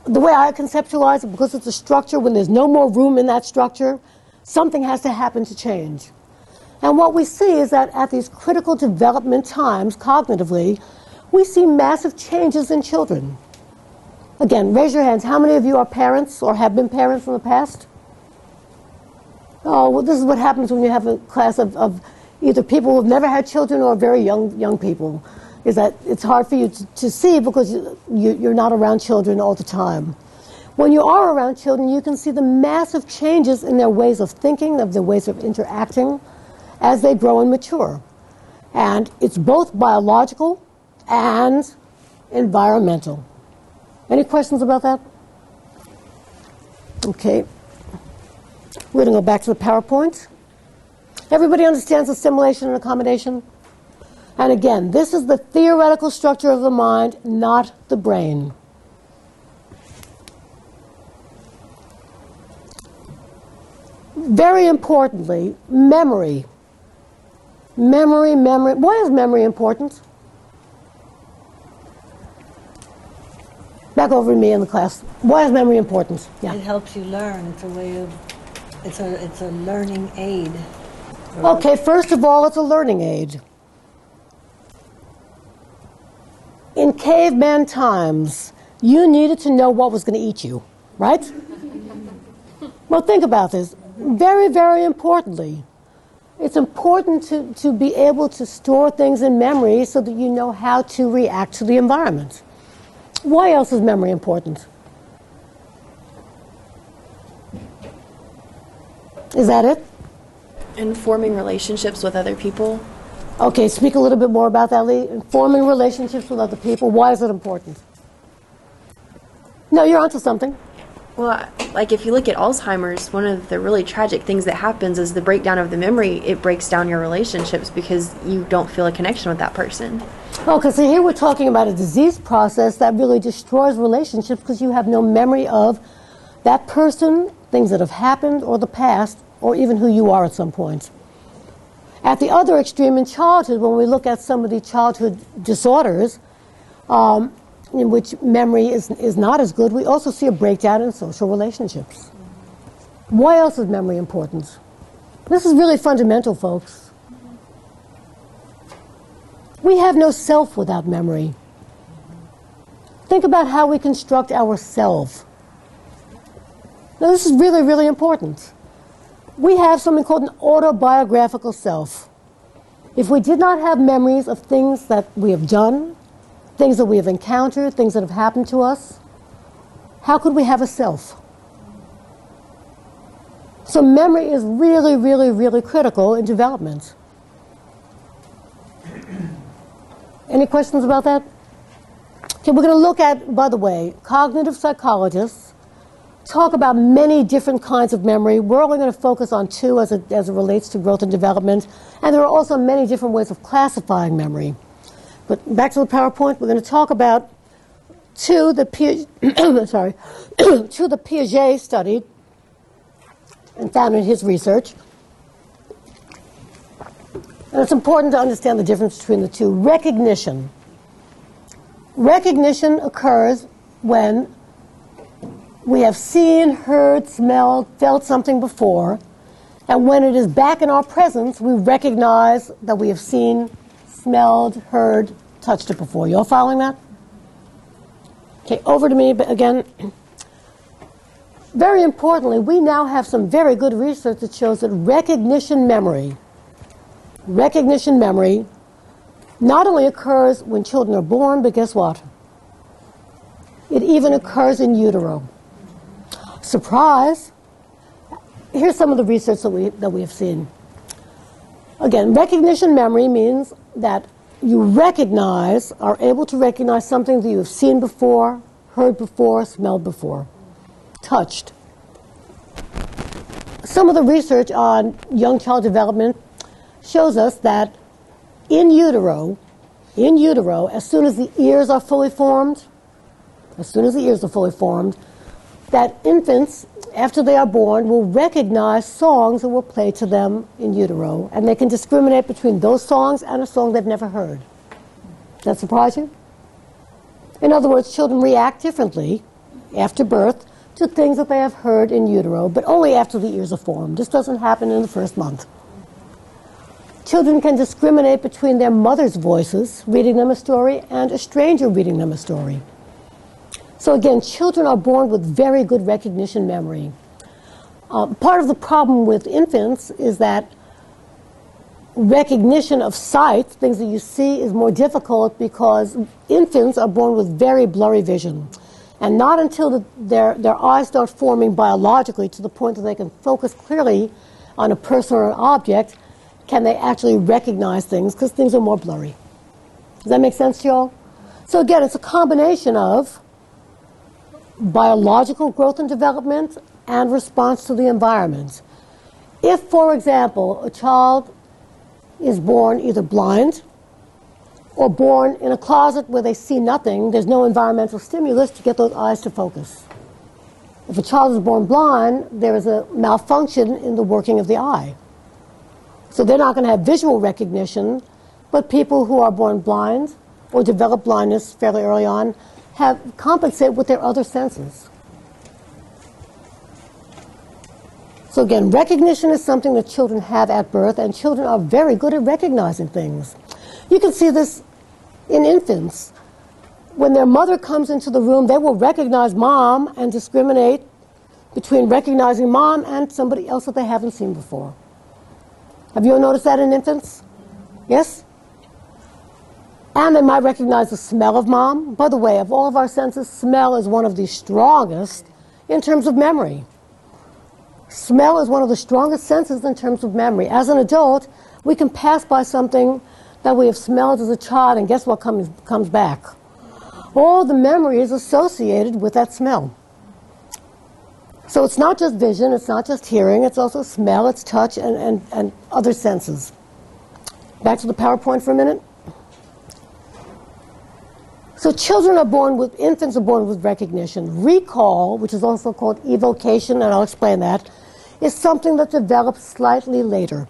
the way I conceptualize it, because it's a structure, when there's no more room in that structure, something has to happen to change. And what we see is that at these critical development times, cognitively, we see massive changes in children. Again, raise your hands. How many of you are parents or have been parents in the past? Oh, well, this is what happens when you have a class of either people who have never had children or very young people, is that it's hard for you to see because you're not around children all the time. When you are around children, you can see the massive changes in their ways of thinking, of their ways of interacting as they grow and mature. And it's both biological and environmental. Any questions about that? Okay. We're going to go back to the PowerPoint. Everybody understands assimilation and accommodation? And again, this is the theoretical structure of the mind, not the brain. Very importantly, memory. Memory. Why is memory important? Back over to me in the class. Why is memory important? Yeah. It helps you learn. It's a way of, it's a learning aid. Okay, first of all, it's a learning aid. In caveman times, you needed to know what was going to eat you, right? Well, think about this. Very, very importantly, it's important to be able to store things in memory so that you know how to react to the environment. Why else is memory important? Is that it? And forming relationships with other people. Okay, speak a little bit more about that, Lee. Forming relationships with other people. Why is it important? No, you're onto something. Well, like if you look at Alzheimer's, one of the really tragic things that happens is the breakdown of the memory. It breaks down your relationships because you don't feel a connection with that person. Oh, because here we're talking about a disease process that really destroys relationships because you have no memory of that person, things that have happened, or the past, or even who you are at some point. At the other extreme in childhood, when we look at some of the childhood disorders, in which memory is not as good, we also see a breakdown in social relationships. Why else is memory important? This is really fundamental, folks. We have no self without memory. Think about how we construct our self. Now, this is really, really important. We have something called an autobiographical self. If we did not have memories of things that we have done, things that we have encountered, things that have happened to us, how could we have a self? So memory is really, really, really critical in development. Any questions about that? Okay, we're going to look at, by the way, cognitive psychologists talk about many different kinds of memory. We're only going to focus on two as it relates to growth and development. And there are also many different ways of classifying memory. But back to the PowerPoint, we're going to talk about two that Piaget studied and found in his research. And it's important to understand the difference between the two. Recognition. Recognition occurs when we have seen, heard, smelled, felt something before, and when it is back in our presence, we recognize that we have seen, smelled, heard, touched it before. You all following that? Okay, over to me again. Very importantly, we now have some very good research that shows that recognition memory not only occurs when children are born, but guess what? It even occurs in utero. Surprise! Here's some of the research that we have seen. Again, recognition memory means that you are able to recognize something that you have seen before, heard before, smelled before, touched. Some of the research on young child development shows us that in utero, as soon as the ears are fully formed, that infants, after they are born, will recognize songs that were played to them in utero, and they can discriminate between those songs and a song they've never heard. Does that surprise you? In other words, children react differently after birth to things that they have heard in utero, but only after the ears are formed. This doesn't happen in the first month. Children can discriminate between their mother's voices reading them a story and a stranger reading them a story. So again, children are born with very good recognition memory. Part of the problem with infants is that recognition of sight, things that you see, is more difficult because infants are born with very blurry vision. And not until their eyes start forming biologically to the point that they can focus clearly on a person or an object can they actually recognize things, because things are more blurry. Does that make sense to you all? So again, it's a combination of biological growth and development and response to the environment. If, for example, a child is born either blind or born in a closet where they see nothing, there's no environmental stimulus to get those eyes to focus. If a child is born blind, there is a malfunction in the working of the eye. So they're not going to have visual recognition, but people who are born blind or develop blindness fairly early on compensate with their other senses. So again, recognition is something that children have at birth, and children are very good at recognizing things. You can see this in infants. When their mother comes into the room, they will recognize mom and discriminate between recognizing mom and somebody else that they haven't seen before. Have you noticed that in infants? Yes? And they might recognize the smell of mom. By the way, of all of our senses, smell is one of the strongest in terms of memory. Smell is one of the strongest senses in terms of memory. As an adult, we can pass by something that we have smelled as a child, and guess what comes back? All the memories associated with that smell. So it's not just vision, it's not just hearing, it's also smell, it's touch, and other senses. Back to the PowerPoint for a minute. So infants are born with recognition. Recall, which is also called evocation, and I'll explain that, is something that develops slightly later.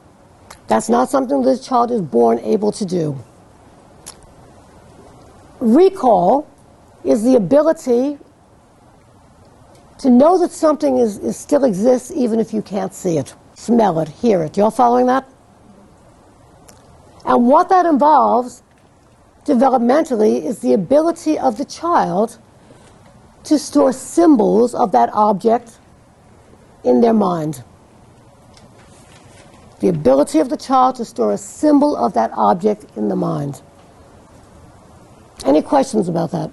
That's not something that the child is born able to do. Recall is the ability to know that something still exists even if you can't see it, smell it, hear it. You all following that? And what that involves developmentally is the ability of the child to store symbols of that object in their mind. The ability of the child to store a symbol of that object in the mind. Any questions about that?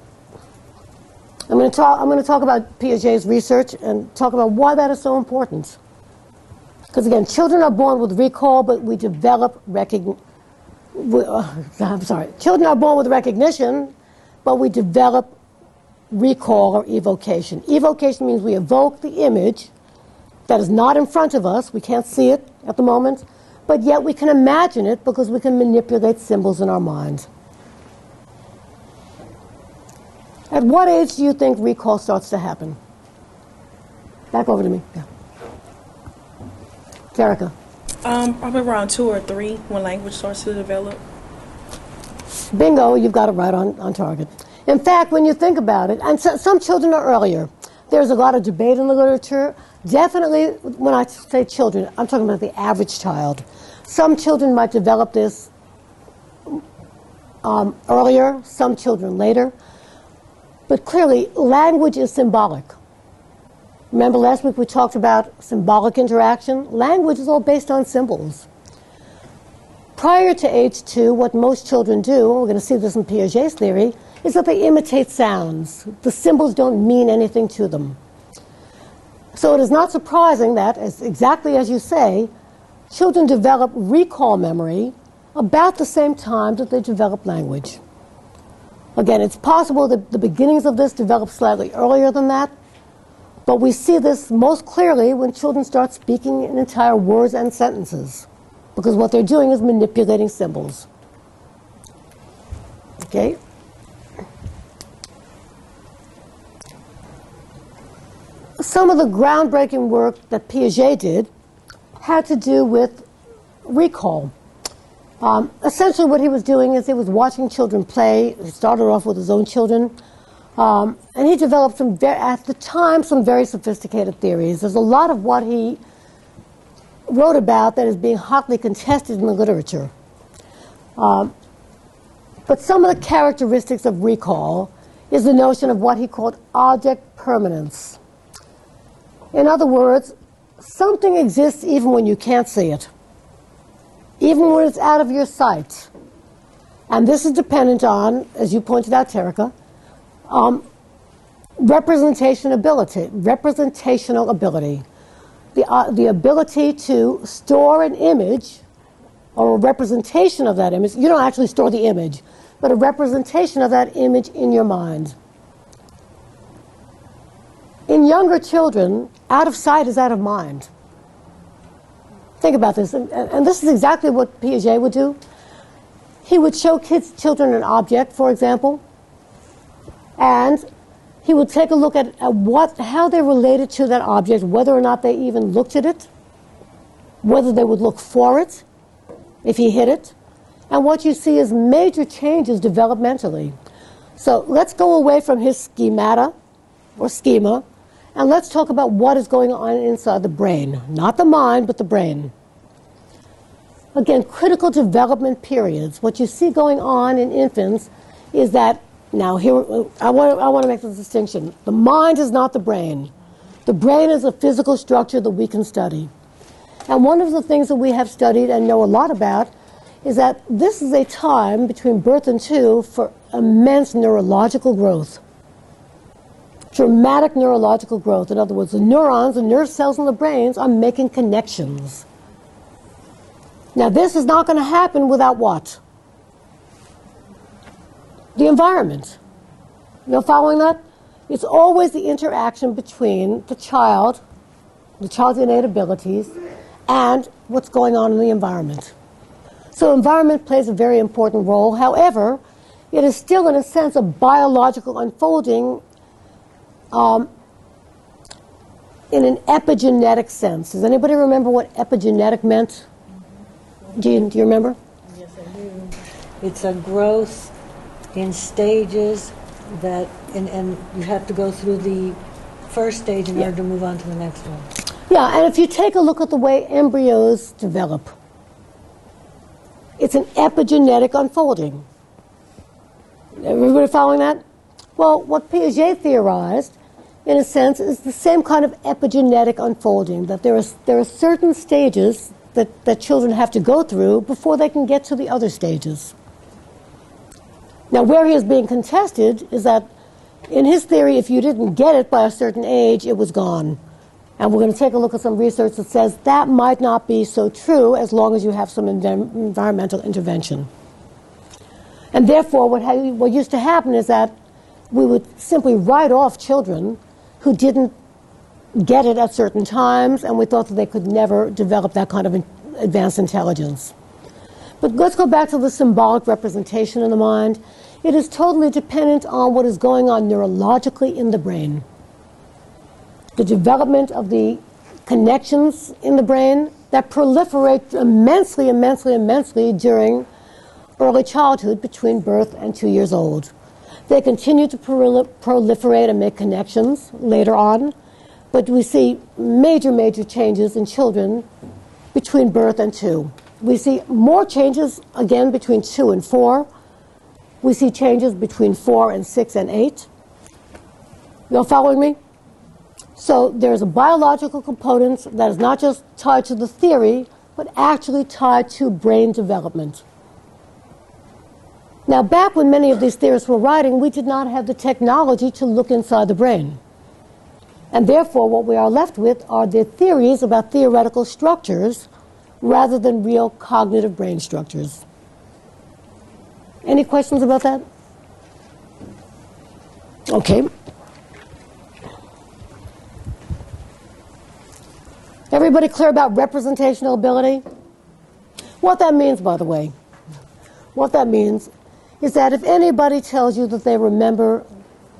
I'm going to talk about Piaget's research and talk about why that is so important. Because again, children are born with recall, but we develop children are born with recognition, but we develop recall or evocation. Evocation means we evoke the image that is not in front of us. We can't see it at the moment, but yet we can imagine it because we can manipulate symbols in our mind. At what age do you think recall starts to happen? Back over to me. Yeah. Jerica. Probably around 2 or 3 when language starts to develop. Bingo, you've got it right on target. In fact, when you think about it, and some children are earlier. There's a lot of debate in the literature. Definitely, when I say children, I'm talking about the average child. Some children might develop this earlier, some children later. But clearly, language is symbolic. Remember last week we talked about symbolic interaction? Language is all based on symbols. Prior to age 2, what most children do, and we're going to see this in Piaget's theory, is that they imitate sounds. The symbols don't mean anything to them. So it is not surprising that, exactly as you say, children develop recall memory about the same time that they develop language. Again, it's possible that the beginnings of this develop slightly earlier than that, but we see this most clearly when children start speaking in entire words and sentences, because what they're doing is manipulating symbols. Okay? Some of the groundbreaking work that Piaget did had to do with recall. Essentially what he was doing is he was watching children play. He started off with his own children. And he developed, at the time, some very sophisticated theories. There's a lot of what he wrote about that is being hotly contested in the literature. But some of the characteristics of recall is the notion of what he called object permanence. In other words, something exists even when you can't see it, even when it's out of your sight. And this is dependent on, as you pointed out, Terika, representational ability. The ability to store an image or a representation of that image. You don't actually store the image, but a representation of that image in your mind. In younger children, out of sight is out of mind. Think about this, and this is exactly what Piaget would do. He would show children an object, for example, and he would take a look at how they related to that object, whether or not they even looked at it, whether they would look for it, if he hit it, and what you see is major changes developmentally. So let's go away from his schemata, or schema, and let's talk about what is going on inside the brain. Not the mind, but the brain. Again, critical development periods. What you see going on in infants is that, now here, I want to make this distinction. The mind is not the brain. The brain is a physical structure that we can study. And one of the things that we have studied and know a lot about is that this is a time between birth and 2 for immense neurological growth. Dramatic neurological growth. In other words, the neurons, the nerve cells in the brains are making connections. Now, this is not going to happen without what? The environment. You following that? It's always the interaction between the child's innate abilities, and what's going on in the environment. So environment plays a very important role. However, it is still, in a sense, a biological unfolding in an epigenetic sense. Does anybody remember what epigenetic meant? Do you remember? Yes, I do. It's a growth in stages that, and you have to go through the first stage in order to move on to the next one. Yeah, and if you take a look at the way embryos develop, it's an epigenetic unfolding. Everybody following that? Well, what Piaget theorized, in a sense, is the same kind of epigenetic unfolding, that there are certain stages that children have to go through before they can get to the other stages. Now, where he is being contested is that, in his theory, if you didn't get it by a certain age, it was gone. And we're going to take a look at some research that says that might not be so true as long as you have some environmental intervention. And therefore, what used to happen is that we would simply write off children who didn't get it at certain times, and we thought that they could never develop that kind of advanced intelligence. But let's go back to the symbolic representation in the mind. It is totally dependent on what is going on neurologically in the brain. The development of the connections in the brain that proliferate immensely during early childhood between birth and 2 years old. They continue to proliferate and make connections later on, but we see major, major changes in children between birth and 2. We see more changes, again, between 2 and 4. We see changes between 4 and 6 and 8. You're following me? So there's a biological component that is not just tied to the theory, but actually tied to brain development. Now, back when many of these theorists were writing, we did not have the technology to look inside the brain. And therefore, what we are left with are the theories about theoretical structures rather than real cognitive brain structures. Any questions about that? Okay. Everybody clear about representational ability? What that means, by the way, what that means is that if anybody tells you that they remember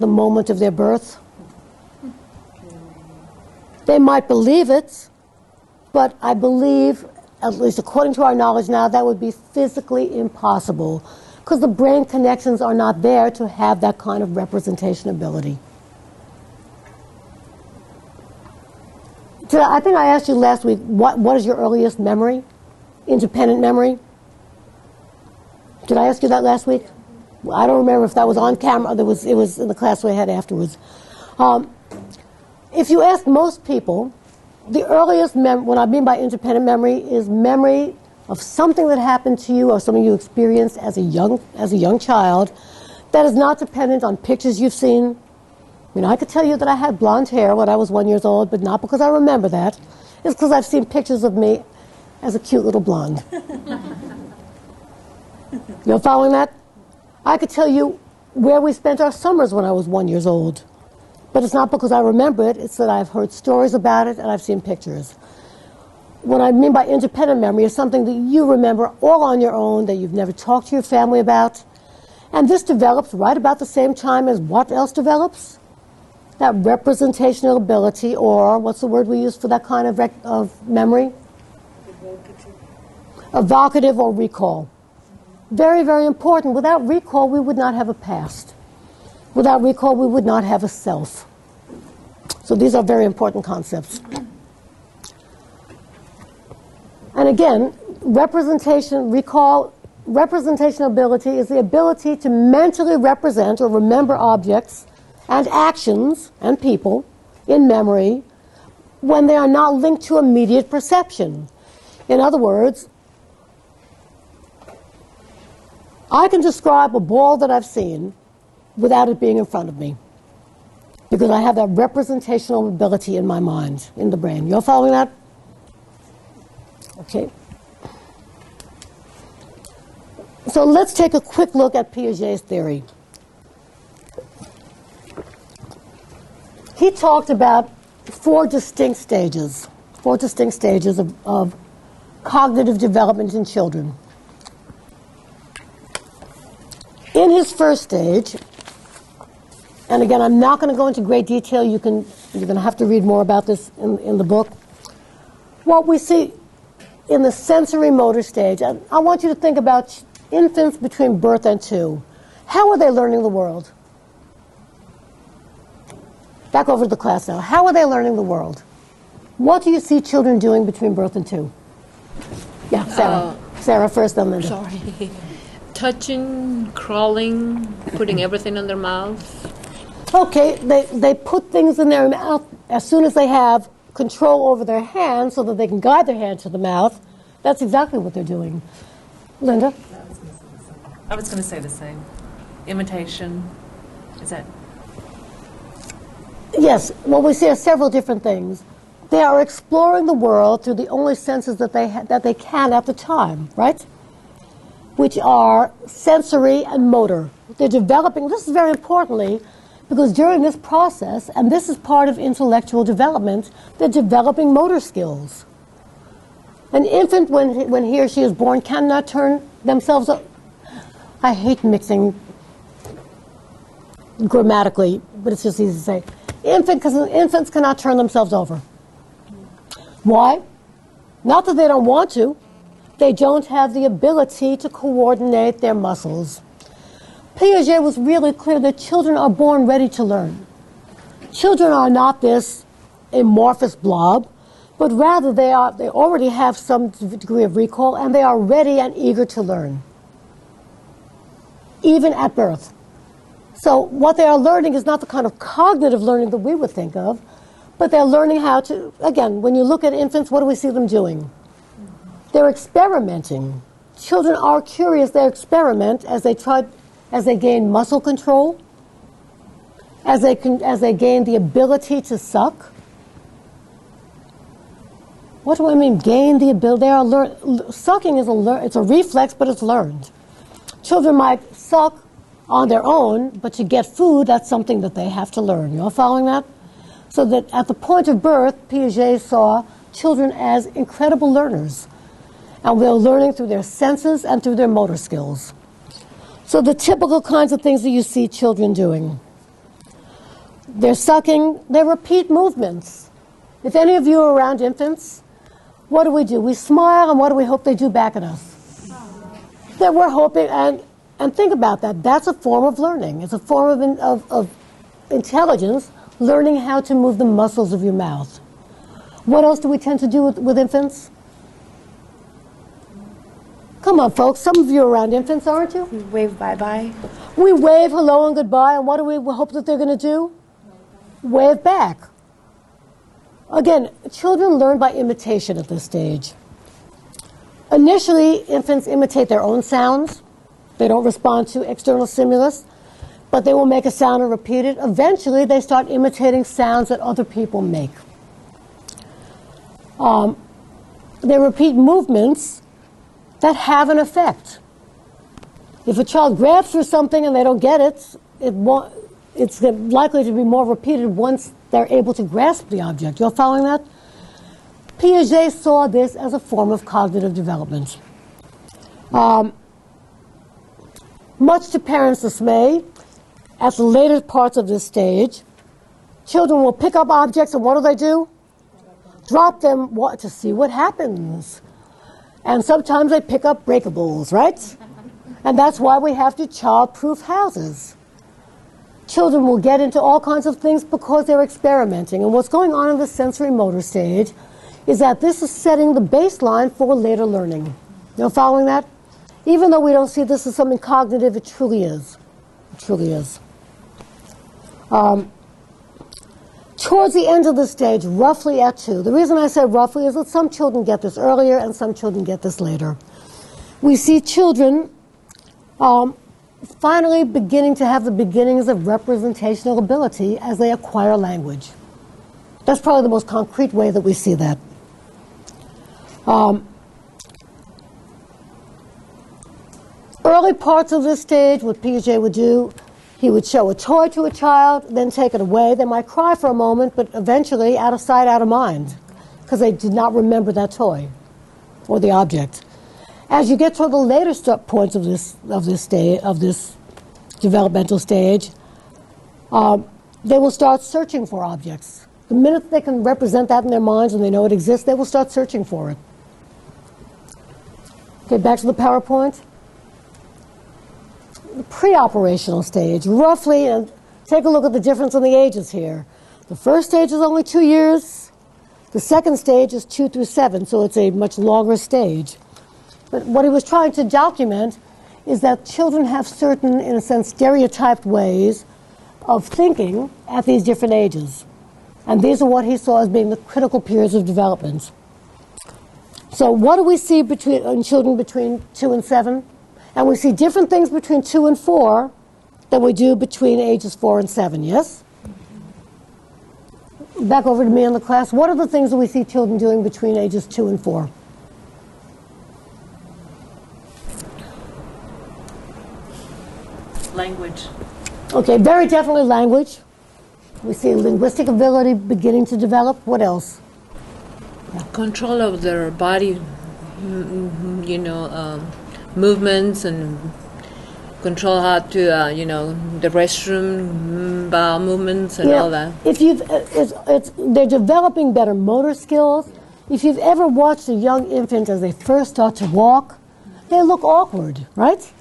the moment of their birth, they might believe it, but I believe, at least according to our knowledge now, that would be physically impossible because the brain connections are not there to have that kind of representation ability. I think I asked you last week, what is your earliest memory? Independent memory? Did I ask you that last week? I don't remember if that was on camera or it was in the class we had afterwards. If you ask most people, the earliest what I mean by independent memory is memory of something that happened to you or something you experienced as a young child that is not dependent on pictures you've seen. You know, I could tell you that I had blonde hair when I was 1 year old, but not because I remember that. It's because I've seen pictures of me as a cute little blonde. You're following that? I could tell you where we spent our summers when I was 1 year old. But it's not because I remember it, it's that I've heard stories about it and I've seen pictures. What I mean by independent memory is something that you remember all on your own, that you've never talked to your family about. And this develops right about the same time as what else develops? That representational ability, or what's the word we use for that kind of memory? Evocative or recall. Very, very important. Without recall, we would not have a past. Without recall, we would not have a self. So these are very important concepts. And again, representation ability is the ability to mentally represent or remember objects and actions and people in memory when they are not linked to immediate perception. In other words, I can describe a ball that I've seen without it being in front of me because I have that representational ability in my mind, in the brain. You're following that? Okay. So let's take a quick look at Piaget's theory. He talked about four distinct stages of cognitive development in children. In his first stage, and again, I'm not going to go into great detail. You're going to have to read more about this in the book. What we see in the sensory motor stage, and I want you to think about infants between birth and 2. How are they learning the world? Back over to the class now. How are they learning the world? What do you see children doing between birth and 2? Yeah, Sarah. Sarah first, then Linda. Sorry. Touching, crawling, putting everything in their mouth. Okay, they put things in their mouth as soon as they have control over their hands so that they can guide their hand to the mouth. That's exactly what they're doing. Linda? I was going to say the same. Imitation. Is that? Yes, what we see are several different things. They are exploring the world through the only senses that they can at the time, right? Which are sensory and motor. They're developing, this is very importantly, because during this process, and this is part of intellectual development, they're developing motor skills. An infant, when he or she is born, cannot turn themselves up. I hate mixing grammatically, but it's just easy to say. Infants cannot turn themselves over. Why? Not that they don't want to. They don't have the ability to coordinate their muscles. Piaget was really clear that children are born ready to learn. Children are not this amorphous blob, but rather they already have some degree of recall, and they are ready and eager to learn, even at birth. So what they are learning is not the kind of cognitive learning that we would think of, but they're learning how to, again, when you look at infants, what do we see them doing? They're experimenting. Children are curious. They experiment as they gain muscle control, as they gain the ability to suck. What do I mean, gain the ability? Sucking is it's a reflex, but it's learned. Children might suck on their own, but to get food, that's something that they have to learn. You all following that? So that at the point of birth, Piaget saw children as incredible learners. And they're learning through their senses and through their motor skills. So the typical kinds of things that you see children doing. They're sucking, they repeat movements. If any of you are around infants, what do? We smile, and what do we hope they do back at us? That we're hoping, and think about that. That's a form of learning. It's a form of intelligence, learning how to move the muscles of your mouth. What else do we tend to do with infants? Come on, folks. Some of you are around infants, aren't you? We wave bye-bye. We wave hello and goodbye, and what do we hope that they're going to do? Wave back. Again, children learn by imitation at this stage. Initially, infants imitate their own sounds. They don't respond to external stimulus, but they will make a sound and repeat it. Eventually, they start imitating sounds that other people make. They repeat movements that have an effect. If a child grabs for something and they don't get it, it's likely to be more repeated once they're able to grasp the object. You're following that? Piaget saw this as a form of cognitive development. Much to parents' dismay, at the later parts of this stage, children will pick up objects, and what do? Drop them to see what happens. And sometimes they pick up breakables, right? And that's why we have to child-proof houses. Children will get into all kinds of things because they're experimenting. And what's going on in the sensory motor stage is that this is setting the baseline for later learning. You're following that? Even though we don't see this as something cognitive, it truly is. It truly is. Towards the end of the stage, roughly at 2, the reason I say roughly is that some children get this earlier and some children get this later. We see children finally beginning to have the beginnings of representational ability as they acquire language. That's probably the most concrete way that we see that. Early parts of this stage, what Piaget would do, he would show a toy to a child, then take it away. They might cry for a moment, but eventually out of sight, out of mind, because they did not remember that toy or the object. As you get to the later points of this developmental stage, they will start searching for objects. The minute they can represent that in their minds and they know it exists, they will start searching for it. Okay, back to the PowerPoint. The pre-operational stage, roughly, and take a look at the difference in the ages here. The first stage is only 2 years. The second stage is 2 through 7, so it's a much longer stage. But what he was trying to document is that children have certain, in a sense, stereotyped ways of thinking at these different ages. And these are what he saw as being the critical periods of development. So what do we see in children between 2 and 7? And we see different things between 2 and 4 than we do between ages 4 and 7, yes? Back over to me in the class. What are the things that we see children doing between ages 2 and 4? Language. Okay, very definitely language. We see linguistic ability beginning to develop. What else? Control of their body, movements, and control how to, the restroom, bowel movements, and all that. If they're developing better motor skills. If you've ever watched a young infant as they first start to walk, they look awkward, right?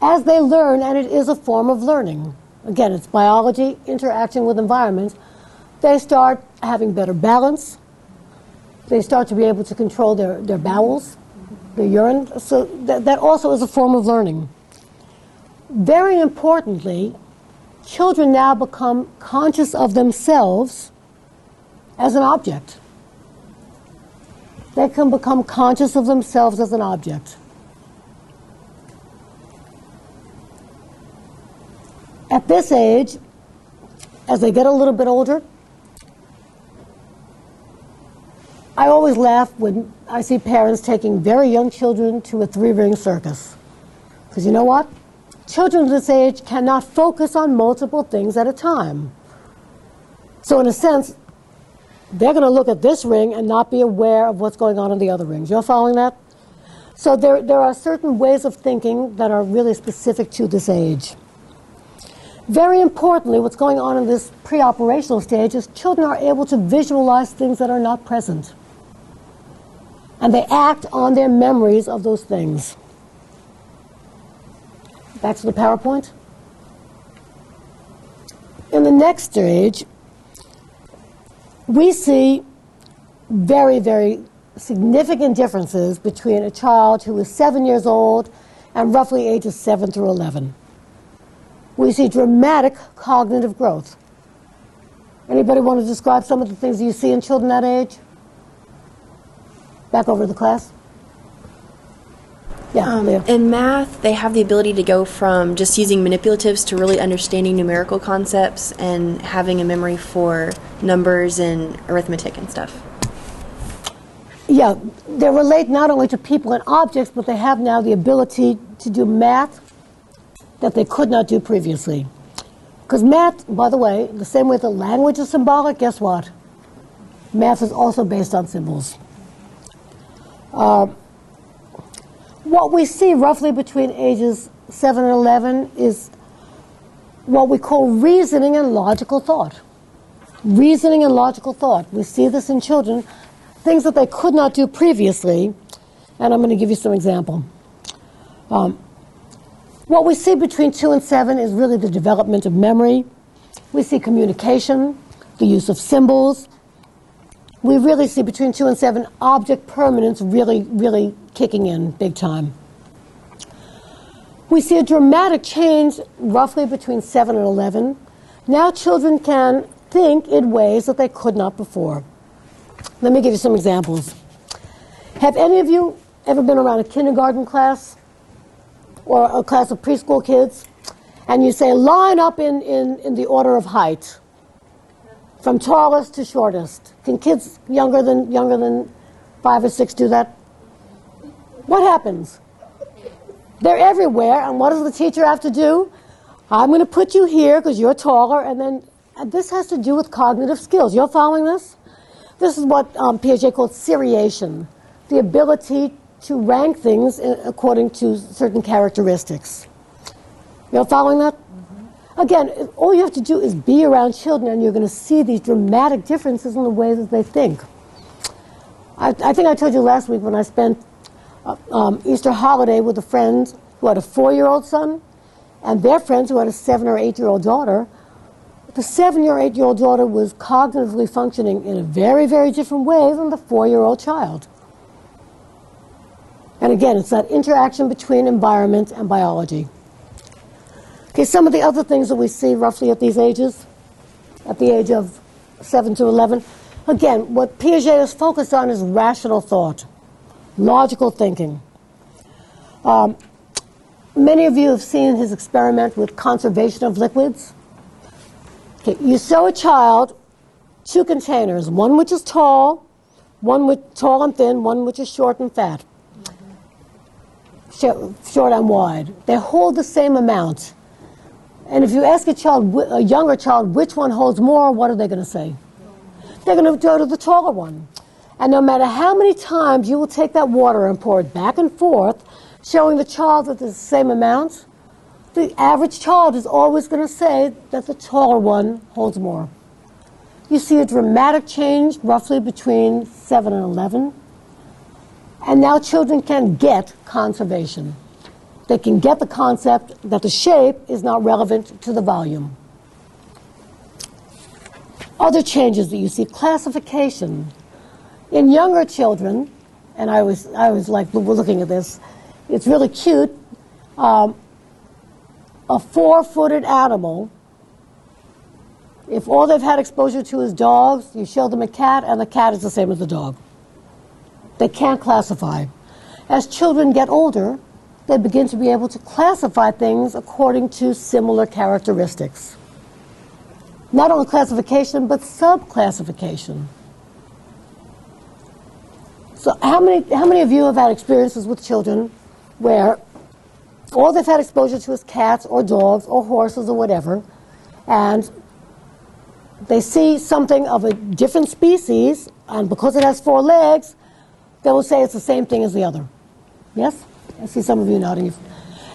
as they learn, and it is a form of learning, again, it's biology, interaction with environment, they start having better balance. They start to be able to control their bowels, their urine. So that also is a form of learning. Very importantly, children now become conscious of themselves as an object. They can become conscious of themselves as an object. At this age, as they get a little bit older, I always laugh when I see parents taking very young children to a three-ring circus. Because you know what? Children of this age cannot focus on multiple things at a time. So in a sense, they're going to look at this ring and not be aware of what's going on in the other rings. You're following that? So there are certain ways of thinking that are really specific to this age. Very importantly, what's going on in this pre-operational stage is children are able to visualize things that are not present. And they act on their memories of those things. Back to the PowerPoint. In the next stage, we see very, very significant differences between a child who is 7 years old and roughly ages 7 through 11. We see dramatic cognitive growth. Anybody want to describe some of the things you see in children that age? Back over to the class. Yeah, Leah. In math, they have the ability to go from just using manipulatives to really understanding numerical concepts and having a memory for numbers and arithmetic and stuff. Yeah, they relate not only to people and objects, but they have now the ability to do math that they could not do previously. Because math, by the way, the same way the language is symbolic, guess what? Math is also based on symbols. What we see roughly between ages 7 and 11 is what we call reasoning and logical thought. Reasoning and logical thought. We see this in children, things that they could not do previously, and I'm going to give you some example. What we see between 2 and 7 is really the development of memory. We see communication, the use of symbols. We really see between 2 and 7 object permanence really, really kicking in big time. We see a dramatic change roughly between 7 and 11. Now children can think in ways that they could not before. Let me give you some examples. Have any of you ever been around a kindergarten class or a class of preschool kids, and you say, line up in the order of height, from tallest to shortest? Can kids younger than 5 or 6 do that? What happens? They're everywhere, and what does the teacher have to do? I'm going to put you here because you're taller, and this has to do with cognitive skills. You're following this? This is what Piaget called seriation, the ability to rank things according to certain characteristics. You're following that? Mm-hmm. Again, all you have to do is be around children and you're going to see these dramatic differences in the way that they think. I think I told you last week when I spent Easter holiday with a friend who had a 4-year-old son and their friends who had a 7 or 8-year-old daughter. The 7 or 8-year-old daughter was cognitively functioning in a very, very different way than the 4-year-old child. And again, it's that interaction between environment and biology. Okay, some of the other things that we see roughly at these ages, at the age of 7 to 11, again, what Piaget is focused on is rational thought, logical thinking. Many of you have seen his experiment with conservation of liquids. Okay, you show a child 2 containers, one which is tall, one with tall and thin, one which is short and fat. Short and wide. They hold the same amount. And if you ask a younger child, which one holds more, what are they going to say? They're going to go to the taller one. And no matter how many times you will take that water and pour it back and forth, showing the child that there's the same amount, the average child is always going to say that the taller one holds more. You see a dramatic change roughly between 7 and 11. And now children can get conservation. They can get the concept that the shape is not relevant to the volume. Other changes that you see, classification. In younger children, and I was like, we're looking at this, it's really cute. A 4-footed animal, if all they've had exposure to is dogs, you show them a cat, and the cat is the same as the dog. They can't classify. As children get older, they begin to be able to classify things according to similar characteristics. Not only classification, but sub-classification. So how many of you have had experiences with children where all they've had exposure to is cats or dogs or horses or whatever, and they see something of a different species, and because it has 4 legs, they will say it's the same thing as the other. Yes? I see some of you nodding.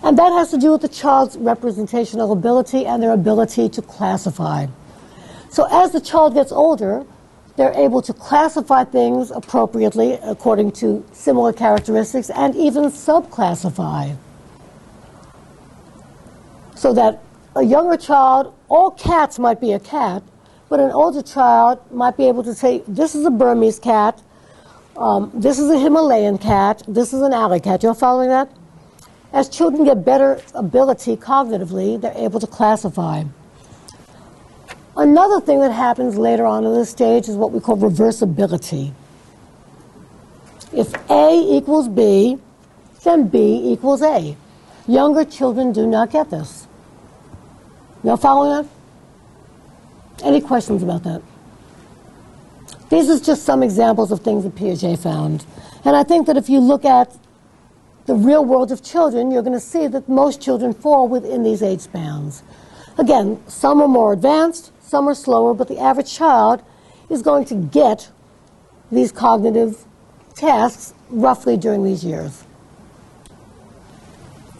And that has to do with the child's representational ability and their ability to classify. So as the child gets older, they're able to classify things appropriately according to similar characteristics and even subclassify. So that a younger child, all cats might be a cat, but an older child might be able to say, this is a Burmese cat, this is a Himalayan cat, this is an alley cat. You're following that? As children get better ability cognitively, they're able to classify. Another thing that happens later on in this stage is what we call reversibility. If A equals B, then B equals A. Younger children do not get this. You're following that? Any questions about that? These are just some examples of things that Piaget found. And I think that if you look at the real world of children, you're going to see that most children fall within these age spans. Again, some are more advanced, some are slower, but the average child is going to get these cognitive tasks roughly during these years.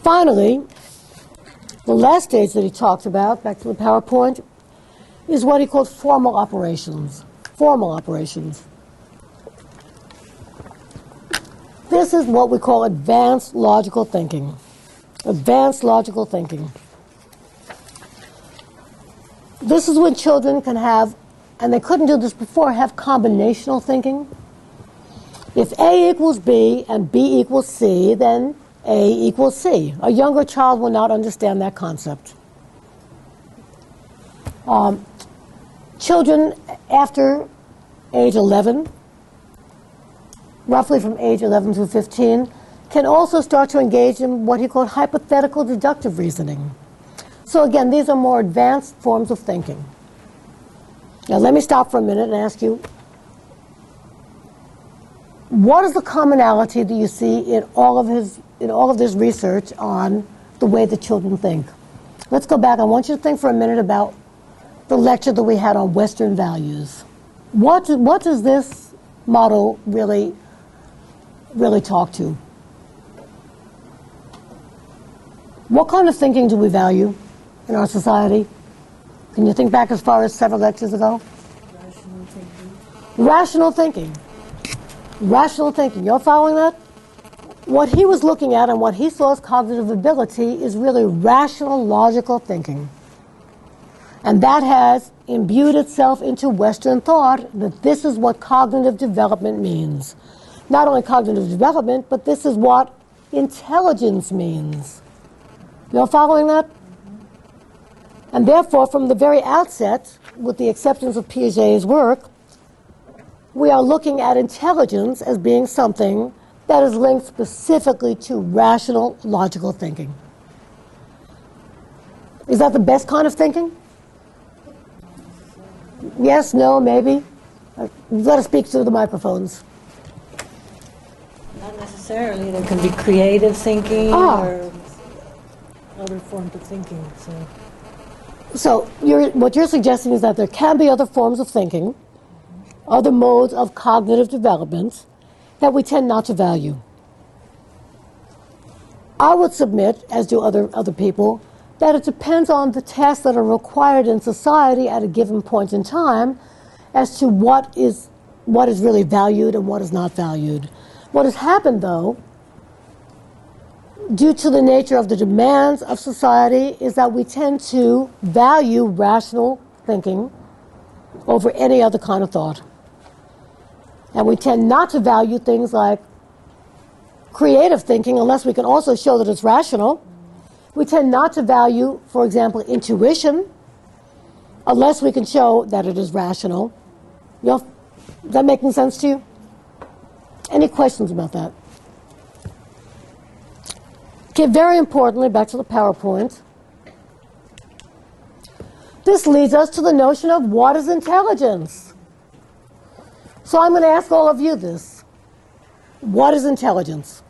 Finally, the last stage that he talked about, back to the PowerPoint, is what he called formal operations. Formal operations. This is what we call advanced logical thinking. Advanced logical thinking. This is when children can have, and they couldn't do this before, have combinational thinking. If A equals B and B equals C, then A equals C. A younger child will not understand that concept. Children after age 11, roughly from age 11 to 15, can also start to engage in what he called hypothetical deductive reasoning. So again, these are more advanced forms of thinking. Now let me stop for a minute and ask you, what is the commonality that you see in all of this research on the way that children think? Let's go back. I want you to think for a minute about the lecture that we had on Western values. What does this model really talk to? What kind of thinking do we value in our society? Can you think back as far as several lectures ago? Rational thinking. Rational thinking. Rational thinking. You're following that? What he was looking at and what he saw as cognitive ability is really rational, logical thinking. And that has imbued itself into Western thought that this is what cognitive development means. Not only cognitive development, but this is what intelligence means. You're following that? And therefore, from the very outset, with the acceptance of Piaget's work, we are looking at intelligence as being something that is linked specifically to rational, logical thinking. Is that the best kind of thinking? Yes, no, maybe? You've got to speak through the microphones. Not necessarily. There can be creative thinking or other forms of thinking. So what you're suggesting is that there can be other forms of thinking, other modes of cognitive development that we tend not to value. I would submit, as do other people, that it depends on the tasks that are required in society at a given point in time as to what is really valued and what is not valued. What has happened, though, due to the nature of the demands of society, is that we tend to value rational thinking over any other kind of thought. And we tend not to value things like creative thinking unless we can also show that it's rational. We tend not to value, for example, intuition unless we can show that it is rational. Is that making sense to you? Any questions about that? Okay, very importantly, back to the PowerPoint. This leads us to the notion of what is intelligence. So I'm going to ask all of you this. What is intelligence?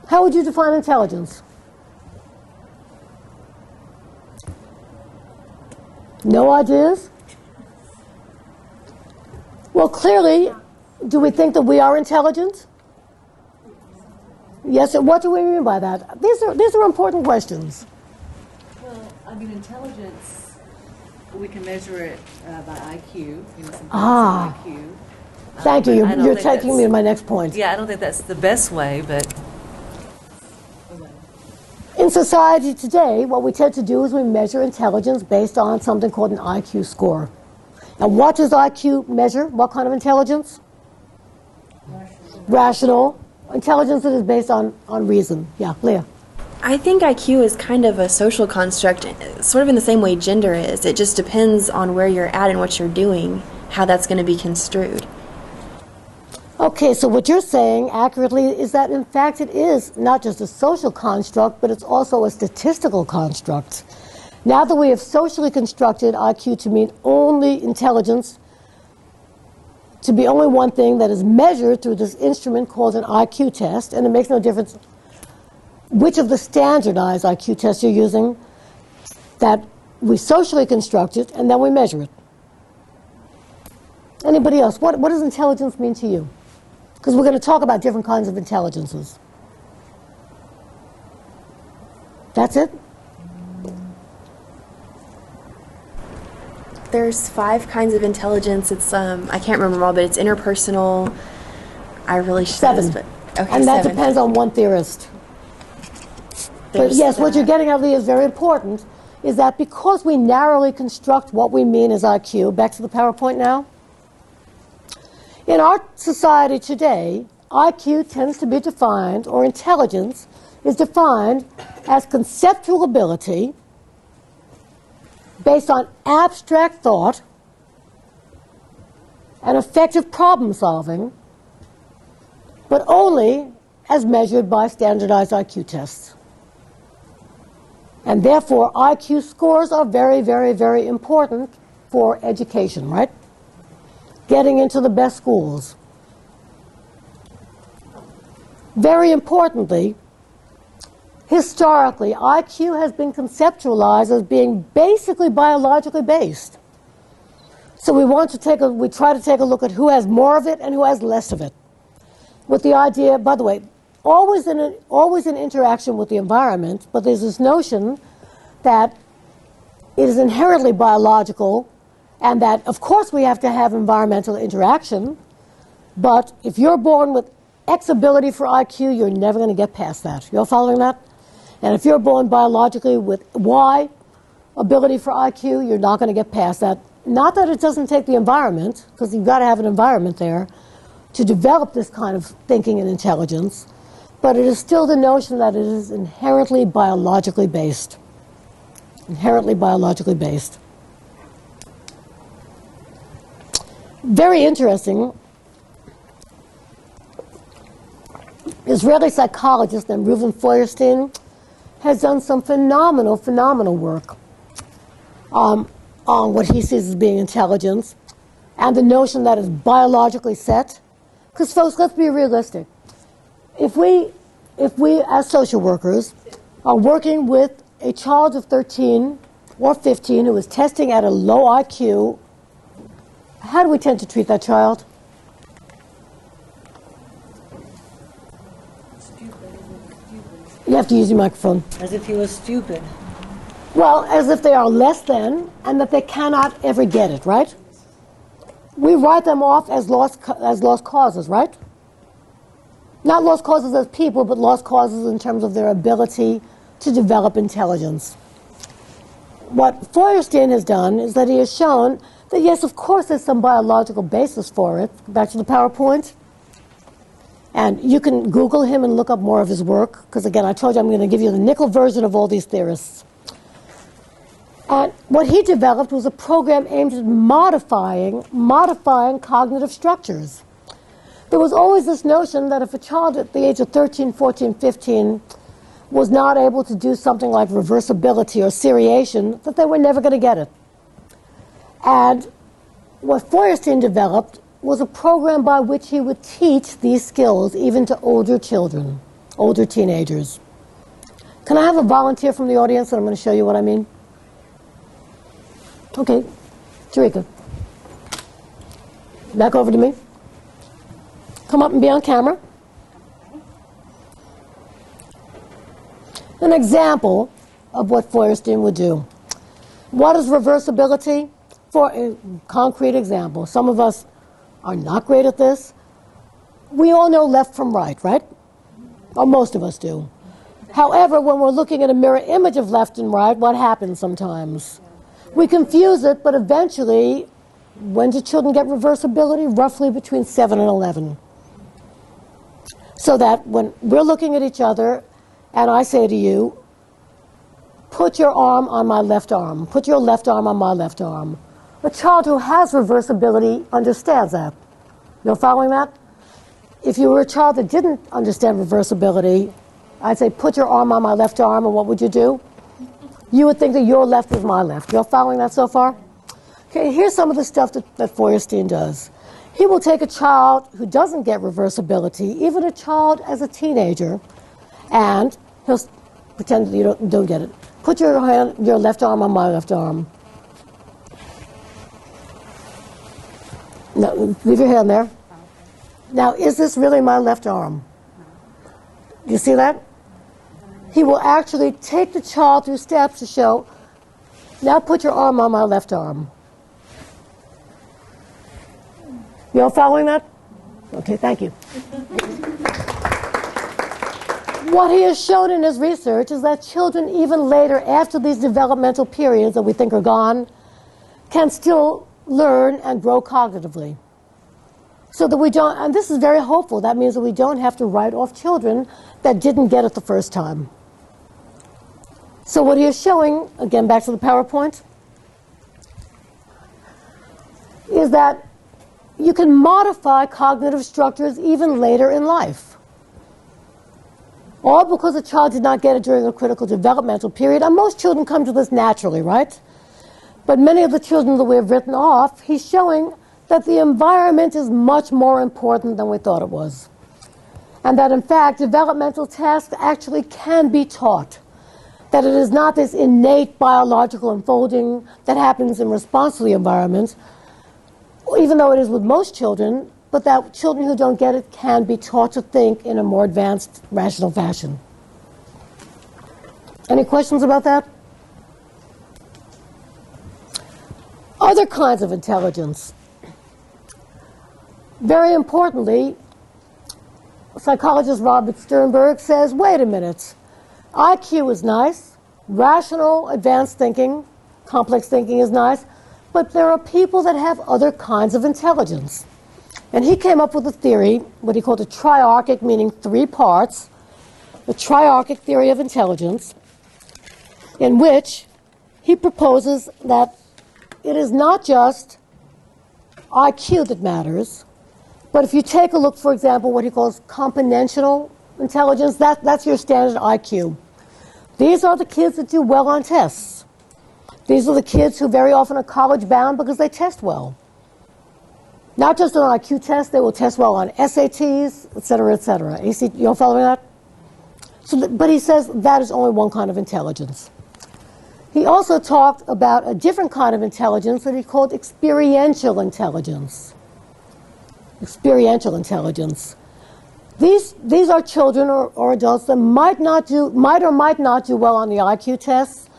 How would you define intelligence? No ideas? Well, clearly, do we think that we are intelligent? Yes, what do we mean by that? These are important questions. Well, I mean, intelligence, we can measure it by IQ. You know, IQ. Thank you. I don't You're think taking me to my next point. Yeah, I don't think that's the best way, but... In society today, what we tend to do is we measure intelligence based on something called an IQ score. And what does IQ measure? What kind of intelligence? Rational. Intelligence that is based on reason. Yeah, Leah. I think IQ is kind of a social construct, sort of in the same way gender is. It just depends on where you're at and what you're doing, how that's going to be construed. Okay, so what you're saying accurately is that in fact it is not just a social construct, but it's also a statistical construct. Now that we have socially constructed IQ to mean only intelligence, to be only one thing that is measured through this instrument called an IQ test, and it makes no difference which of the standardized IQ tests you're using, that we socially construct it and then we measure it. Anybody else? What does intelligence mean to you? Because we're going to talk about different kinds of intelligences. That's it? There's 5 kinds of intelligence. It's I can't remember them all, but it's interpersonal. I really should know 7. this, but okay, and that 7. depends on one theorist. But yes, what you're getting at, Lee, is very important, is that because we narrowly construct what we mean as IQ, back to the PowerPoint now, in our society today, IQ tends to be defined, or intelligence is defined as conceptual ability based on abstract thought and effective problem solving, but only as measured by standardized IQ tests. And therefore, IQ scores are very, very, very important for education, right? Getting into the best schools. Very importantly, historically, IQ has been conceptualized as being basically biologically based. So we try to take a look at who has more of it and who has less of it. With the idea, by the way, always in interaction with the environment, but there's this notion that it is inherently biological and that, of course, we have to have environmental interaction, but if you're born with X ability for IQ, you're never going to get past that. You're following that? And if you're born biologically with Y ability for IQ, you're not going to get past that. Not that it doesn't take the environment, because you've got to have an environment there to develop this kind of thinking and intelligence, but it is still the notion that it is inherently biologically based. Inherently biologically based. Very interesting. Israeli psychologist named Reuven Feuerstein has done some phenomenal work on what he sees as being intelligence and the notion that is biologically set. Because folks, let's be realistic. If we as social workers are working with a child of 13 or 15 who is testing at a low IQ, how do we tend to treat that child? You have to use your microphone. As if he was stupid. Well, as if they are less than and that they cannot ever get it, right? We write them off as lost causes, right? Not lost causes as people, but lost causes in terms of their ability to develop intelligence. What Feuerstein has done is that he has shown that, yes, of course, there's some biological basis for it. Back to the PowerPoint. And you can Google him and look up more of his work, because, again, I told you I'm going to give you the nickel version of all these theorists. And what he developed was a program aimed at modifying cognitive structures. There was always this notion that if a child at the age of 13, 14, 15 was not able to do something like reversibility or seriation, that they were never going to get it. And what Feuerstein developed was a program by which he would teach these skills even to older children, older teenagers. Can I have a volunteer from the audience, and I'm going to show you what I mean? Okay, Tarika. Back over to me. Come up and be on camera. An example of what Feuerstein would do. What is reversibility? For a concrete example, some of us are not great at this. We all know left from right, right? Or most of us do. However, when we're looking at a mirror image of left and right, what happens sometimes? We confuse it, but eventually, when do children get reversibility? Roughly between 7 and 11. So that when we're looking at each other, and I say to you, put your arm on my left arm, put your left arm on my left arm. A child who has reversibility understands that. You're following that? If you were a child that didn't understand reversibility, I'd say, put your arm on my left arm, and what would you do? You would think that your left was my left. You're following that so far? Okay, here's some of the stuff that Feuerstein does. He will take a child who doesn't get reversibility, even a child as a teenager, and he'll pretend that you don't get it. Put your left arm on my left arm. No, leave your hand there. Now, is this really my left arm? Do you see that? He will actually take the child through steps to show, now put your arm on my left arm. You all following that? Okay, thank you. What he has shown in his research is that children, even later, after these developmental periods that we think are gone, can still learn and grow cognitively. So that we don't, and this is very hopeful, that means that we don't have to write off children that didn't get it the first time. So what he is showing, again back to the PowerPoint, is that you can modify cognitive structures even later in life. All because a child did not get it during a critical developmental period, and most children come to this naturally, right? But many of the children that we have written off, he's showing that the environment is much more important than we thought it was. And that, in fact, developmental tasks actually can be taught. That it is not this innate biological unfolding that happens in response to the environment, even though it is with most children, but that children who don't get it can be taught to think in a more advanced, rational fashion. Any questions about that? Other kinds of intelligence. Very importantly, psychologist Robert Sternberg says, wait a minute, IQ is nice, rational, advanced thinking, complex thinking is nice, but there are people that have other kinds of intelligence. And he came up with a theory, what he called a triarchic, meaning 3 parts, the triarchic theory of intelligence, in which he proposes that it is not just IQ that matters, but if you take a look, for example, what he calls componential intelligence, that's your standard IQ. These are the kids that do well on tests. These are the kids who very often are college bound because they test well. Not just on IQ tests, they will test well on SATs, et cetera, et cetera. You all following that? But he says that is only one kind of intelligence. He also talked about a different kind of intelligence that he called experiential intelligence. Experiential intelligence. These are children or adults that might or might not do well on the IQ tests,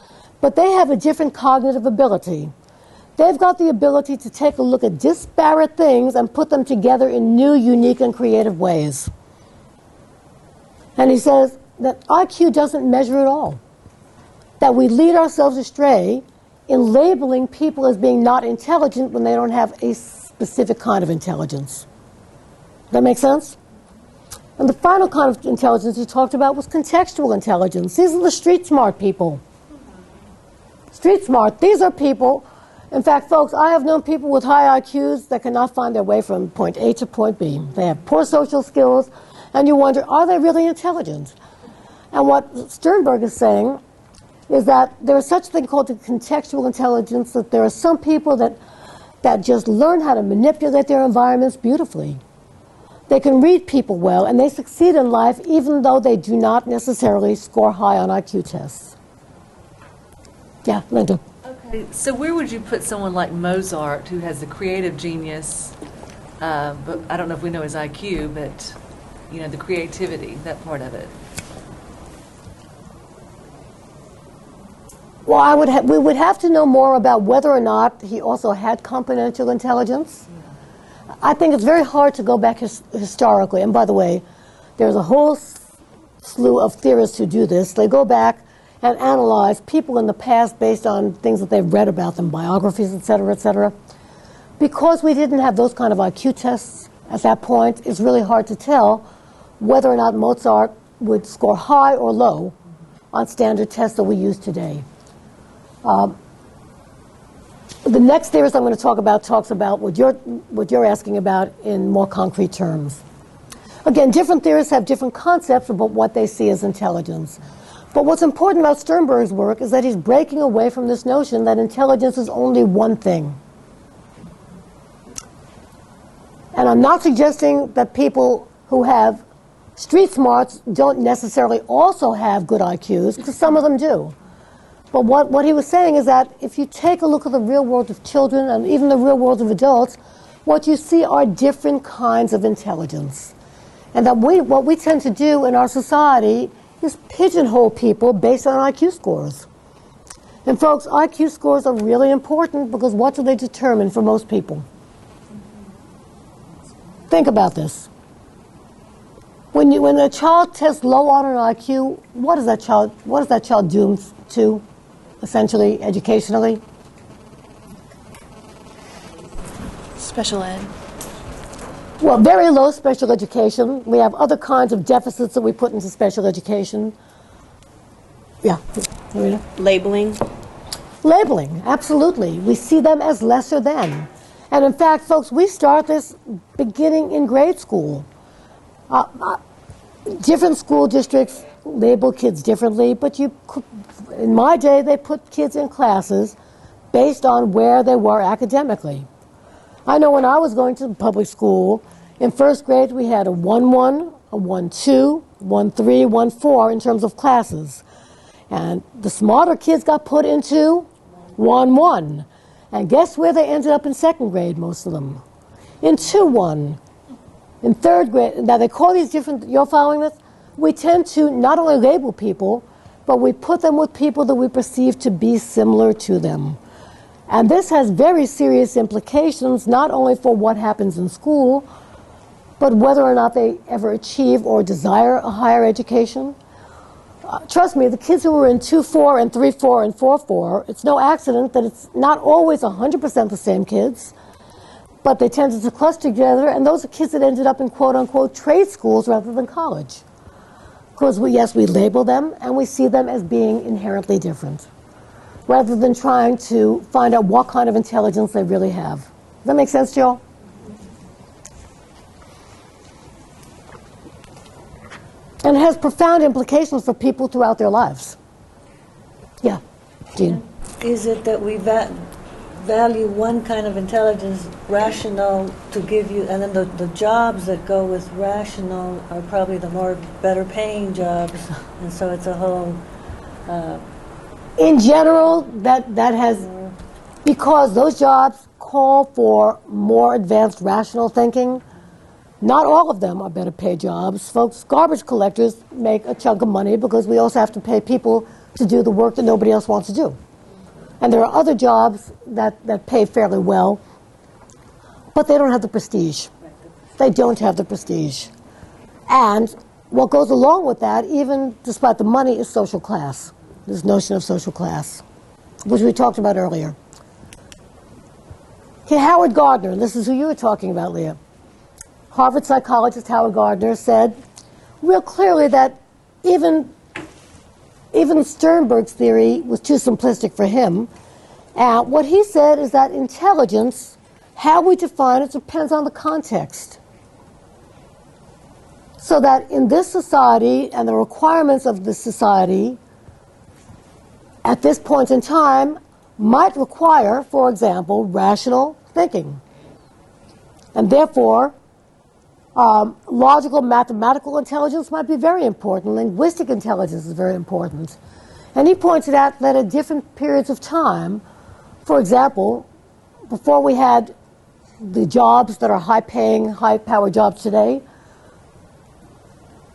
but they have a different cognitive ability. They've got the ability to take a look at disparate things and put them together in new, unique, and creative ways. And he says that IQ doesn't measure at all. That we lead ourselves astray in labeling people as being not intelligent when they don't have a specific kind of intelligence. That make sense? And the final kind of intelligence he talked about was contextual intelligence. These are the street smart people. Street smart, these are people, in fact, folks, I have known people with high IQs that cannot find their way from point A to point B. They have poor social skills, and you wonder, are they really intelligent? And what Sternberg is saying is that there is such a thing called contextual intelligence, that there are some people that just learn how to manipulate their environments beautifully. They can read people well, and they succeed in life even though they do not necessarily score high on IQ tests. Yeah, Linda. Okay, so where would you put someone like Mozart, who has the creative genius, but I don't know if we know his IQ, but you know, the creativity, that part of it? Well, we would have to know more about whether or not he also had componential intelligence. I think it's very hard to go back historically. And by the way, there's a whole slew of theorists who do this. They go back and analyze people in the past based on things that they've read about them, biographies, et cetera, et cetera. Because we didn't have those kind of IQ tests at that point, it's really hard to tell whether or not Mozart would score high or low on standard tests that we use today. The next theorist I'm going to talk about talks about what you're asking about in more concrete terms. Again, different theorists have different concepts about what they see as intelligence. But what's important about Sternberg's work is that he's breaking away from this notion that intelligence is only one thing. And I'm not suggesting that people who have street smarts don't necessarily also have good IQs, because some of them do. But what he was saying is that if you take a look at the real world of children and even the real world of adults, what you see are different kinds of intelligence. And that what we tend to do in our society is pigeonhole people based on IQ scores. And folks, IQ scores are really important because what do they determine for most people? Think about this. When a child tests low on an IQ, what is that child doomed to? Essentially, educationally? Special ed. Well, very low special education. We have other kinds of deficits that we put into special education. Yeah. Marina? Labeling. Labeling, absolutely. We see them as lesser than. And in fact, folks, we start this beginning in grade school. Different school districts label kids differently, but in my day, they put kids in classes based on where they were academically. I know when I was going to public school, in first grade we had a 1-1, a 1-2, 1-3, 1-4 in terms of classes. And the smarter kids got put into 1-1. And guess where they ended up in second grade, most of them? In 2-1. In third grade, now they call these different, you're following this? We tend to not only label people, but we put them with people that we perceive to be similar to them. And this has very serious implications, not only for what happens in school, but whether or not they ever achieve or desire a higher education. Trust me, the kids who are in 2-4 and 3-4 and 4-4, it's no accident that it's not always 100% the same kids, but they tend to cluster together, and those are kids that ended up in quote-unquote trade schools rather than college. Because we label them, and we see them as being inherently different, rather than trying to find out what kind of intelligence they really have. Does that make sense, Joel? And it has profound implications for people throughout their lives. Yeah, Jean. Is it that we value one kind of intelligence, rational, to give you, and then the jobs that go with rational are probably the more better paying jobs, and so it's a whole... In general, that has, because those jobs call for more advanced rational thinking, not all of them are better paid jobs. Folks, garbage collectors make a chunk of money because we also have to pay people to do the work that nobody else wants to do. And there are other jobs that pay fairly well, but they don't have the prestige. They don't have the prestige. And what goes along with that, even despite the money, is social class. This notion of social class, which we talked about earlier. Okay, Howard Gardner, and this is who you were talking about, Leah. Harvard psychologist Howard Gardner said real clearly that even Sternberg's theory was too simplistic for him. What he said is that intelligence, how we define it, depends on the context. So that in this society and the requirements of this society at this point in time might require, for example, rational thinking. And therefore, logical, mathematical intelligence might be very important. Linguistic intelligence is very important. And he pointed out that at different periods of time, for example, before we had the jobs that are high-paying, high-powered jobs today,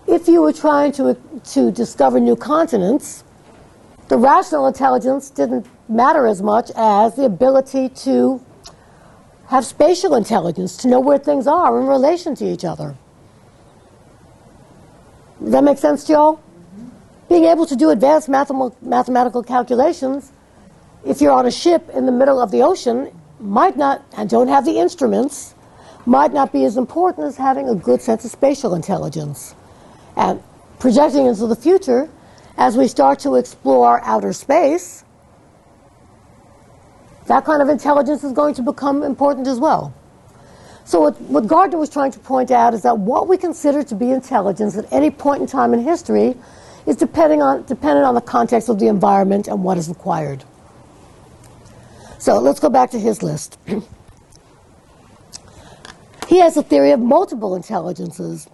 if you were trying to discover new continents, the rational intelligence didn't matter as much as the ability to have spatial intelligence, to know where things are in relation to each other. Does that make sense, Joe? Being able to do advanced mathematical calculations, if you're on a ship in the middle of the ocean, might not, and don't have the instruments, might not be as important as having a good sense of spatial intelligence. And projecting into the future, as we start to explore outer space, that kind of intelligence is going to become important as well. So what Gardner was trying to point out is that what we consider to be intelligence at any point in time in history is dependent on the context of the environment and what is required. So let's go back to his list. He has a theory of multiple intelligences.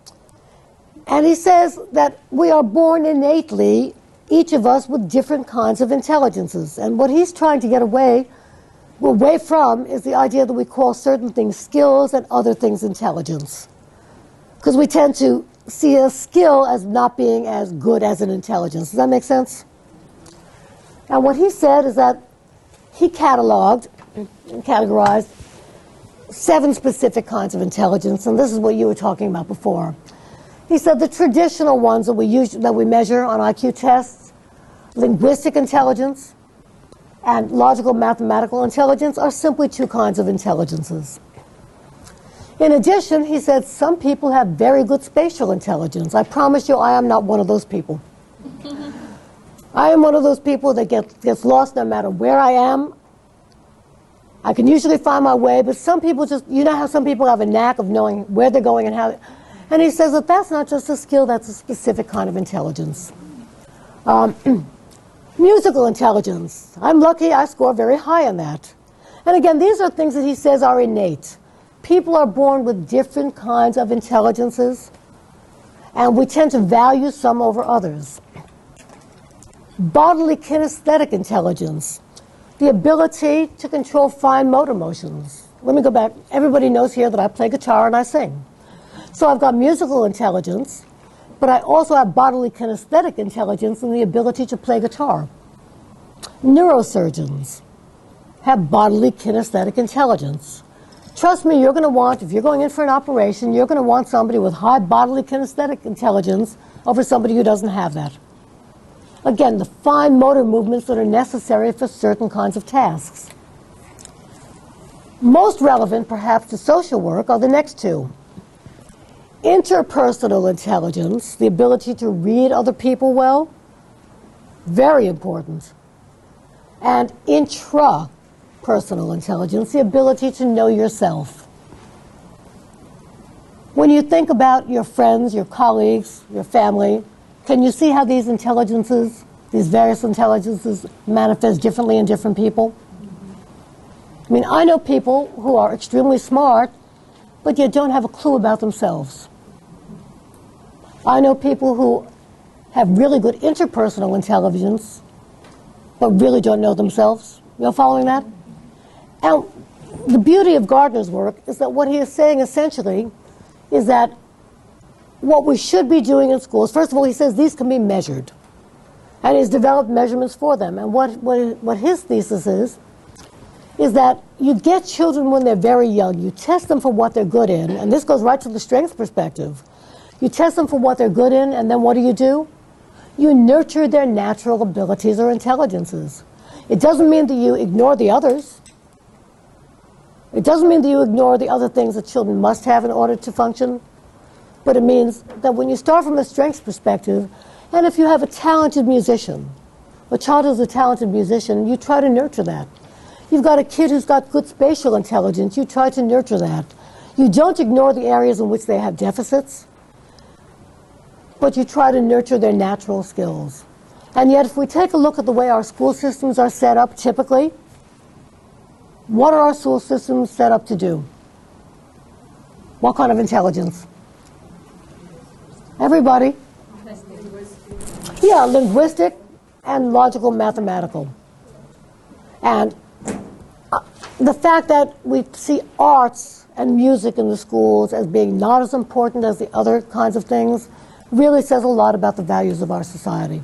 And he says that we are born innately, each of us, with different kinds of intelligences. And what he's trying to get away from is the idea that we call certain things skills and other things intelligence. Because we tend to see a skill as not being as good as an intelligence. Does that make sense? And what he said is that he categorized 7 specific kinds of intelligence, and this is what you were talking about before. He said the traditional ones that we measure on IQ tests, linguistic intelligence and logical mathematical intelligence, are simply 2 kinds of intelligences. In addition, he said some people have very good spatial intelligence. I promise you I am not one of those people. I am one of those people that gets lost no matter where I am. I can usually find my way, but some people just, you know how some people have a knack of knowing where they're going and how. And he says that that's not just a skill, that's a specific kind of intelligence. Musical intelligence. I'm lucky I score very high on that. And again, these are things that he says are innate. People are born with different kinds of intelligences, and we tend to value some over others. Bodily kinesthetic intelligence, the ability to control fine motor motions. Let me go back. Everybody knows here that I play guitar and I sing. So I've got musical intelligence, but I also have bodily kinesthetic intelligence and the ability to play guitar. Neurosurgeons have bodily kinesthetic intelligence. Trust me, you're going to want, if you're going in for an operation, you're going to want somebody with high bodily kinesthetic intelligence over somebody who doesn't have that. Again, the fine motor movements that are necessary for certain kinds of tasks. Most relevant, perhaps, to social work are the next 2. Interpersonal intelligence, the ability to read other people well, very important. And intrapersonal intelligence, the ability to know yourself. When you think about your friends, your colleagues, your family, can you see how these intelligences, these various intelligences, manifest differently in different people? I mean, I know people who are extremely smart, but yet don't have a clue about themselves. I know people who have really good interpersonal intelligence, but really don't know themselves. You're following that? And the beauty of Gardner's work is that what he is saying essentially is that what we should be doing in schools, first of all, he says these can be measured. And he's developed measurements for them. And what his thesis is that you get children when they're very young. You test them for what they're good in, and this goes right to the strengths perspective. You test them for what they're good in, and then what do? You nurture their natural abilities or intelligences. It doesn't mean that you ignore the others. It doesn't mean that you ignore the other things that children must have in order to function. But it means that when you start from a strengths perspective, and if you have a talented musician, a child who's a talented musician, you try to nurture that. You've got a kid who's got good spatial intelligence, you try to nurture that. You don't ignore the areas in which they have deficits, but you try to nurture their natural skills. And yet, if we take a look at the way our school systems are set up typically, what are our school systems set up to do? What kind of intelligence? Everybody? Yeah, linguistic and logical mathematical. And the fact that we see arts and music in the schools as being not as important as the other kinds of things really says a lot about the values of our society.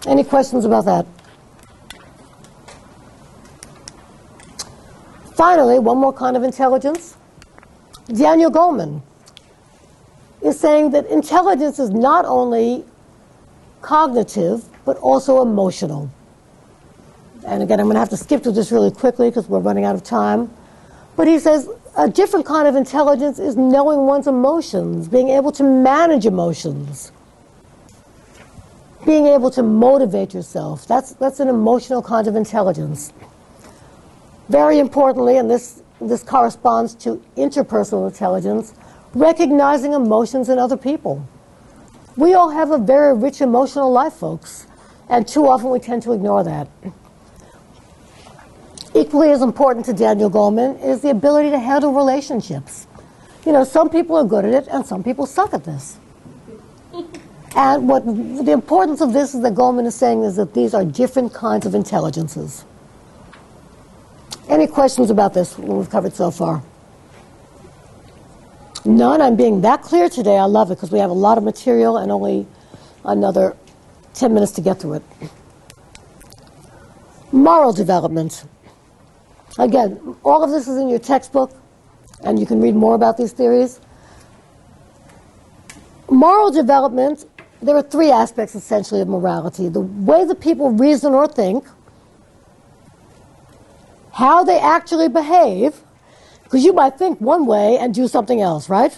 Any questions about that? Finally, one more kind of intelligence. Daniel Goleman is saying that intelligence is not only cognitive, but also emotional. And again, I'm going to have to skip to this really quickly because we're running out of time. But he says a different kind of intelligence is knowing one's emotions, being able to manage emotions, being able to motivate yourself. That's an emotional kind of intelligence. Very importantly, and this corresponds to interpersonal intelligence, recognizing emotions in other people. We all have a very rich emotional life, folks, and too often we tend to ignore that. Equally as important to Daniel Goleman is the ability to handle relationships. You know, some people are good at it and some people suck at this. And what the importance of this is that Goleman is saying is that these are different kinds of intelligences. Any questions about this, what we've covered so far? None? I'm being that clear today. I love it because we have a lot of material and only another 10 minutes to get through it. Moral development. Again, all of this is in your textbook, and you can read more about these theories. Moral development, there are three aspects essentially of morality. The way that people reason or think, how they actually behave, because you might think one way and do something else, right?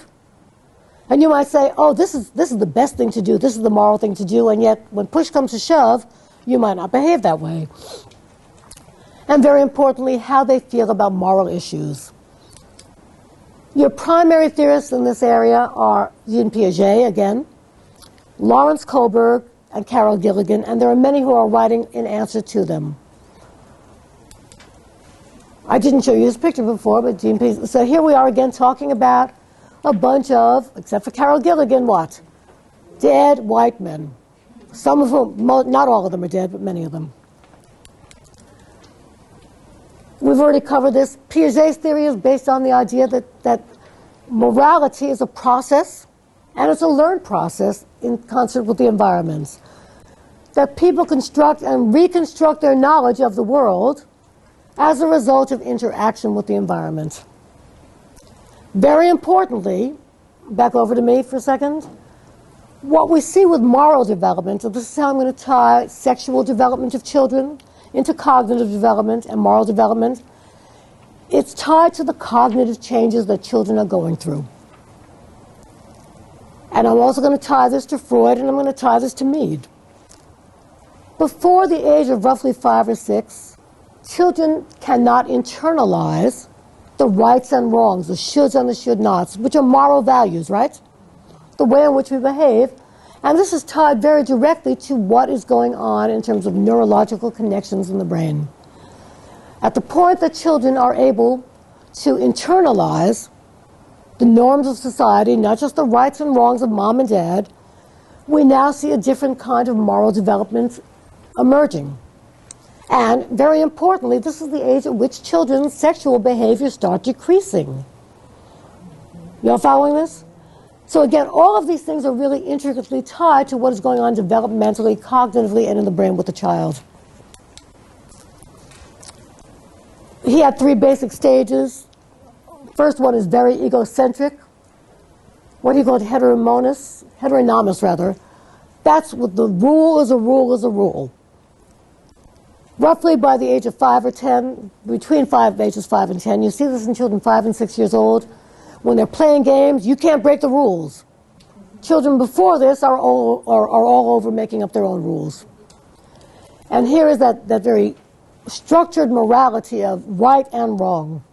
And you might say, oh, this is the best thing to do, this is the moral thing to do, and yet when push comes to shove, you might not behave that way. And very importantly, how they feel about moral issues. Your primary theorists in this area are Jean Piaget, again, Lawrence Kohlberg, and Carol Gilligan, and there are many who are writing in answer to them. I didn't show you this picture before, but Jean Piaget, so here we are again talking about a bunch of, except for Carol Gilligan, what? Dead white men. Some of whom, not all of them are dead, but many of them. We've already covered this. Piaget's theory is based on the idea that morality is a process, and it's a learned process in concert with the environments. That people construct and reconstruct their knowledge of the world as a result of interaction with the environment. Very importantly, back over to me for a second, what we see with moral development, and this is how I'm going to tie sexual development of children into cognitive development and moral development, it's tied to the cognitive changes that children are going through. And I'm also going to tie this to Freud, and I'm going to tie this to Mead. Before the age of roughly 5 or 6, children cannot internalize the rights and wrongs, the shoulds and the should nots, which are moral values, right? The way in which we behave. And this is tied very directly to what is going on in terms of neurological connections in the brain. At the point that children are able to internalize the norms of society, not just the rights and wrongs of mom and dad, we now see a different kind of moral development emerging. And very importantly, this is the age at which children's sexual behavior start decreasing. You all following this? So again, all of these things are really intricately tied to what is going on developmentally, cognitively, and in the brain with the child. He had 3 basic stages. First one is very egocentric, what he called heteronomous rather. That's what the rule is a rule is a rule. Roughly by the age of 5 or 10, between ages 5 and 10, you see this in children 5 and 6 years old. When they're playing games, you can't break the rules. Children before this are all over making up their own rules. And here is that very structured morality of right and wrong.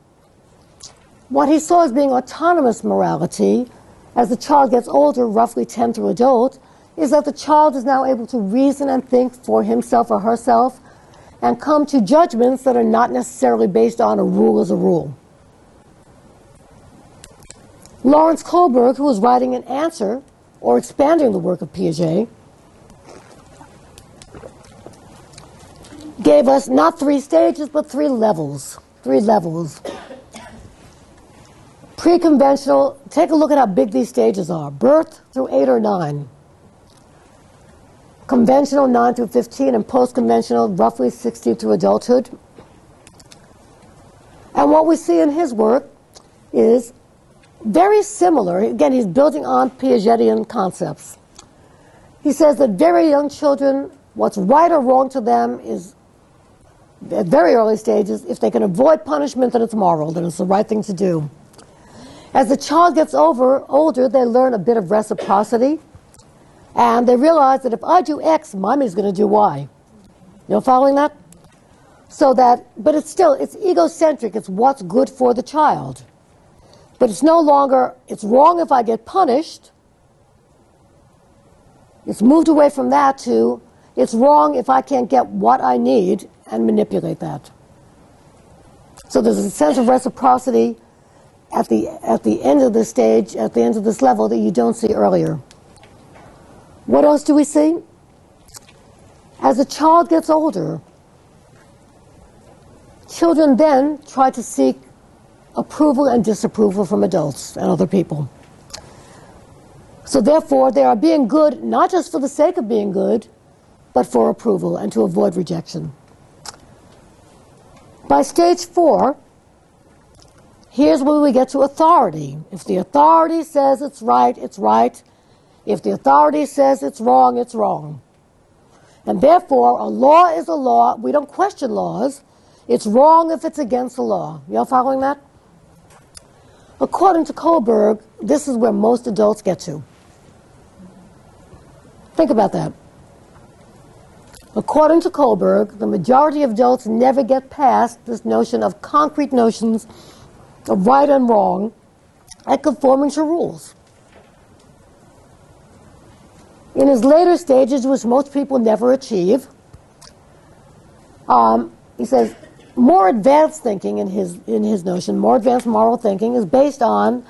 What he saw as being autonomous morality, as the child gets older, roughly 10 through adult, is that the child is now able to reason and think for himself or herself and come to judgments that are not necessarily based on a rule as a rule. Lawrence Kohlberg, who was writing an answer or expanding the work of Piaget, gave us not 3 stages, but 3 levels. 3 levels. Pre-conventional, take a look at how big these stages are. Birth through 8 or 9. Conventional, 9 through 15, and post-conventional, roughly 16 through adulthood. And what we see in his work is very similar. Again, he's building on Piagetian concepts. He says that very young children, what's right or wrong to them is, at very early stages, if they can avoid punishment, then it's moral, then it's the right thing to do. As the child gets older, they learn a bit of reciprocity, and they realize that if I do X, mommy's going to do Y. You know, following that? So that, but it's egocentric. It's what's good for the child. But it's no longer, it's wrong if I get punished. It's moved away from that to, it's wrong if I can't get what I need and manipulate that. So there's a sense of reciprocity at the end of this stage, at the end of this level that you don't see earlier. What else do we see? As a child gets older, children then try to seek approval and disapproval from adults and other people. So therefore, they are being good, not just for the sake of being good, but for approval and to avoid rejection. By stage 4, here's where we get to authority. If the authority says it's right, it's right. If the authority says it's wrong, it's wrong. And therefore, a law is a law. We don't question laws. It's wrong if it's against the law. You all following that? According to Kohlberg, this is where most adults get to. Think about that. According to Kohlberg, the majority of adults never get past this notion of concrete notions of right and wrong and conforming to rules. In his later stages, which most people never achieve, he says more advanced thinking in his notion, more advanced moral thinking is based on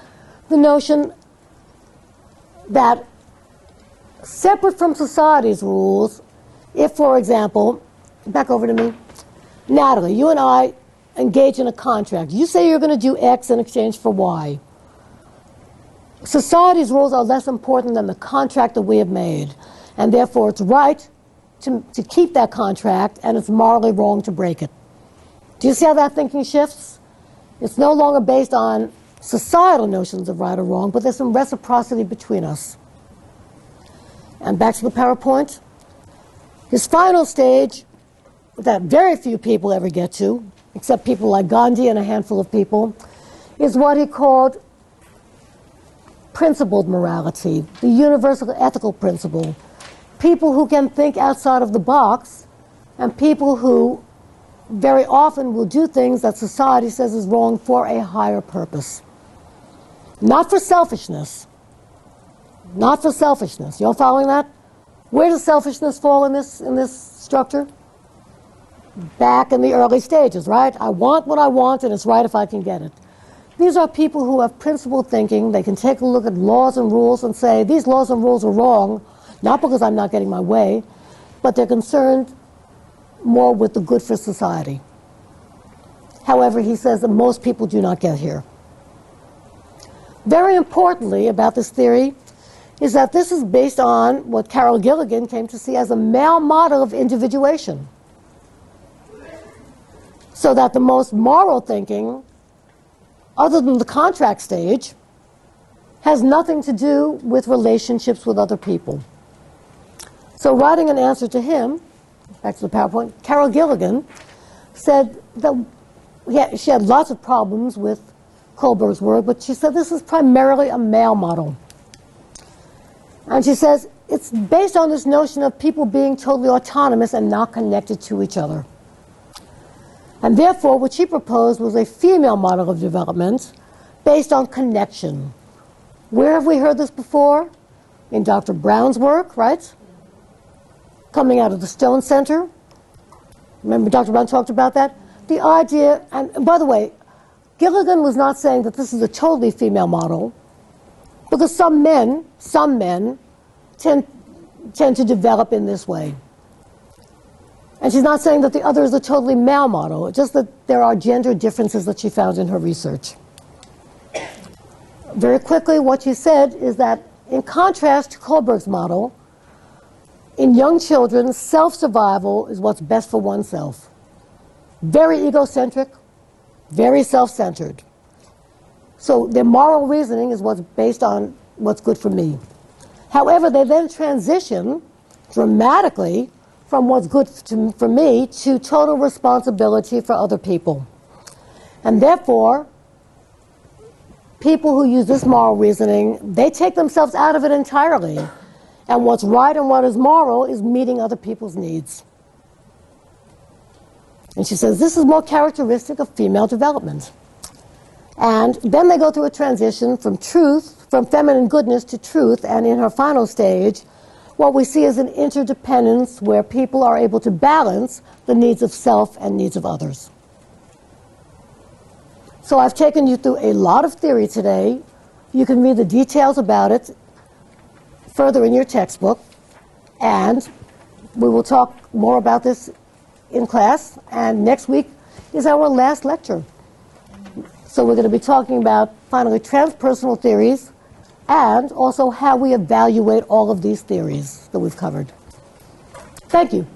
the notion that separate from society's rules, if, for example, back over to me, Natalie, you and I engage in a contract. You say you're going to do X in exchange for Y. Society's rules are less important than the contract that we have made, and therefore it's right to keep that contract, and it's morally wrong to break it. Do you see how that thinking shifts? It's no longer based on societal notions of right or wrong, but there's some reciprocity between us. And back to the PowerPoint. His final stage, that very few people ever get to, except people like Gandhi and a handful of people, is what he called principled morality, the universal ethical principle. People who can think outside of the box, and people who very often will do things that society says is wrong for a higher purpose. Not for selfishness. Not for selfishness. You all following that? Where does selfishness fall in this structure? Back in the early stages, right? I want what I want, and it's right if I can get it. These are people who have principled thinking. They can take a look at laws and rules and say, these laws and rules are wrong, not because I'm not getting my way, but they're concerned more with the good for society. However, he says that most people do not get here. Very importantly about this theory is that this is based on what Carol Gilligan came to see as a male model of individuation. So that the most moral thinking, other than the contract stage, has nothing to do with relationships with other people. So writing an answer to him, back to the PowerPoint, Carol Gilligan said that she had lots of problems with Kohlberg's work, but she said this is primarily a male model. And she says it's based on this notion of people being totally autonomous and not connected to each other. And therefore, what she proposed was a female model of development based on connection. Where have we heard this before? In Dr. Brown's work, right? Coming out of the Stone Center. Remember Dr. Brown talked about that? The idea, and by the way, Gilligan was not saying that this is a totally female model, because some men tend to develop in this way. And she's not saying that the other is a totally male model, it's just that there are gender differences that she found in her research. Very quickly, what she said is that in contrast to Kohlberg's model, in young children, self-survival is what's best for oneself. Very egocentric, very self-centered. So their moral reasoning is what's based on what's good for me. However, they then transition dramatically from what's good for me to total responsibility for other people. And therefore, people who use this moral reasoning, they take themselves out of it entirely. And what's right and what is moral is meeting other people's needs. And she says this is more characteristic of female development. And then they go through a transition from truth, from feminine goodness to truth, and in her final stage, what we see is an interdependence where people are able to balance the needs of self and needs of others. So I've taken you through a lot of theory today. You can read the details about it further in your textbook, and we will talk more about this in class, and next week is our last lecture. So we're going to be talking about, finally, transpersonal theories and also how we evaluate all of these theories that we've covered. Thank you.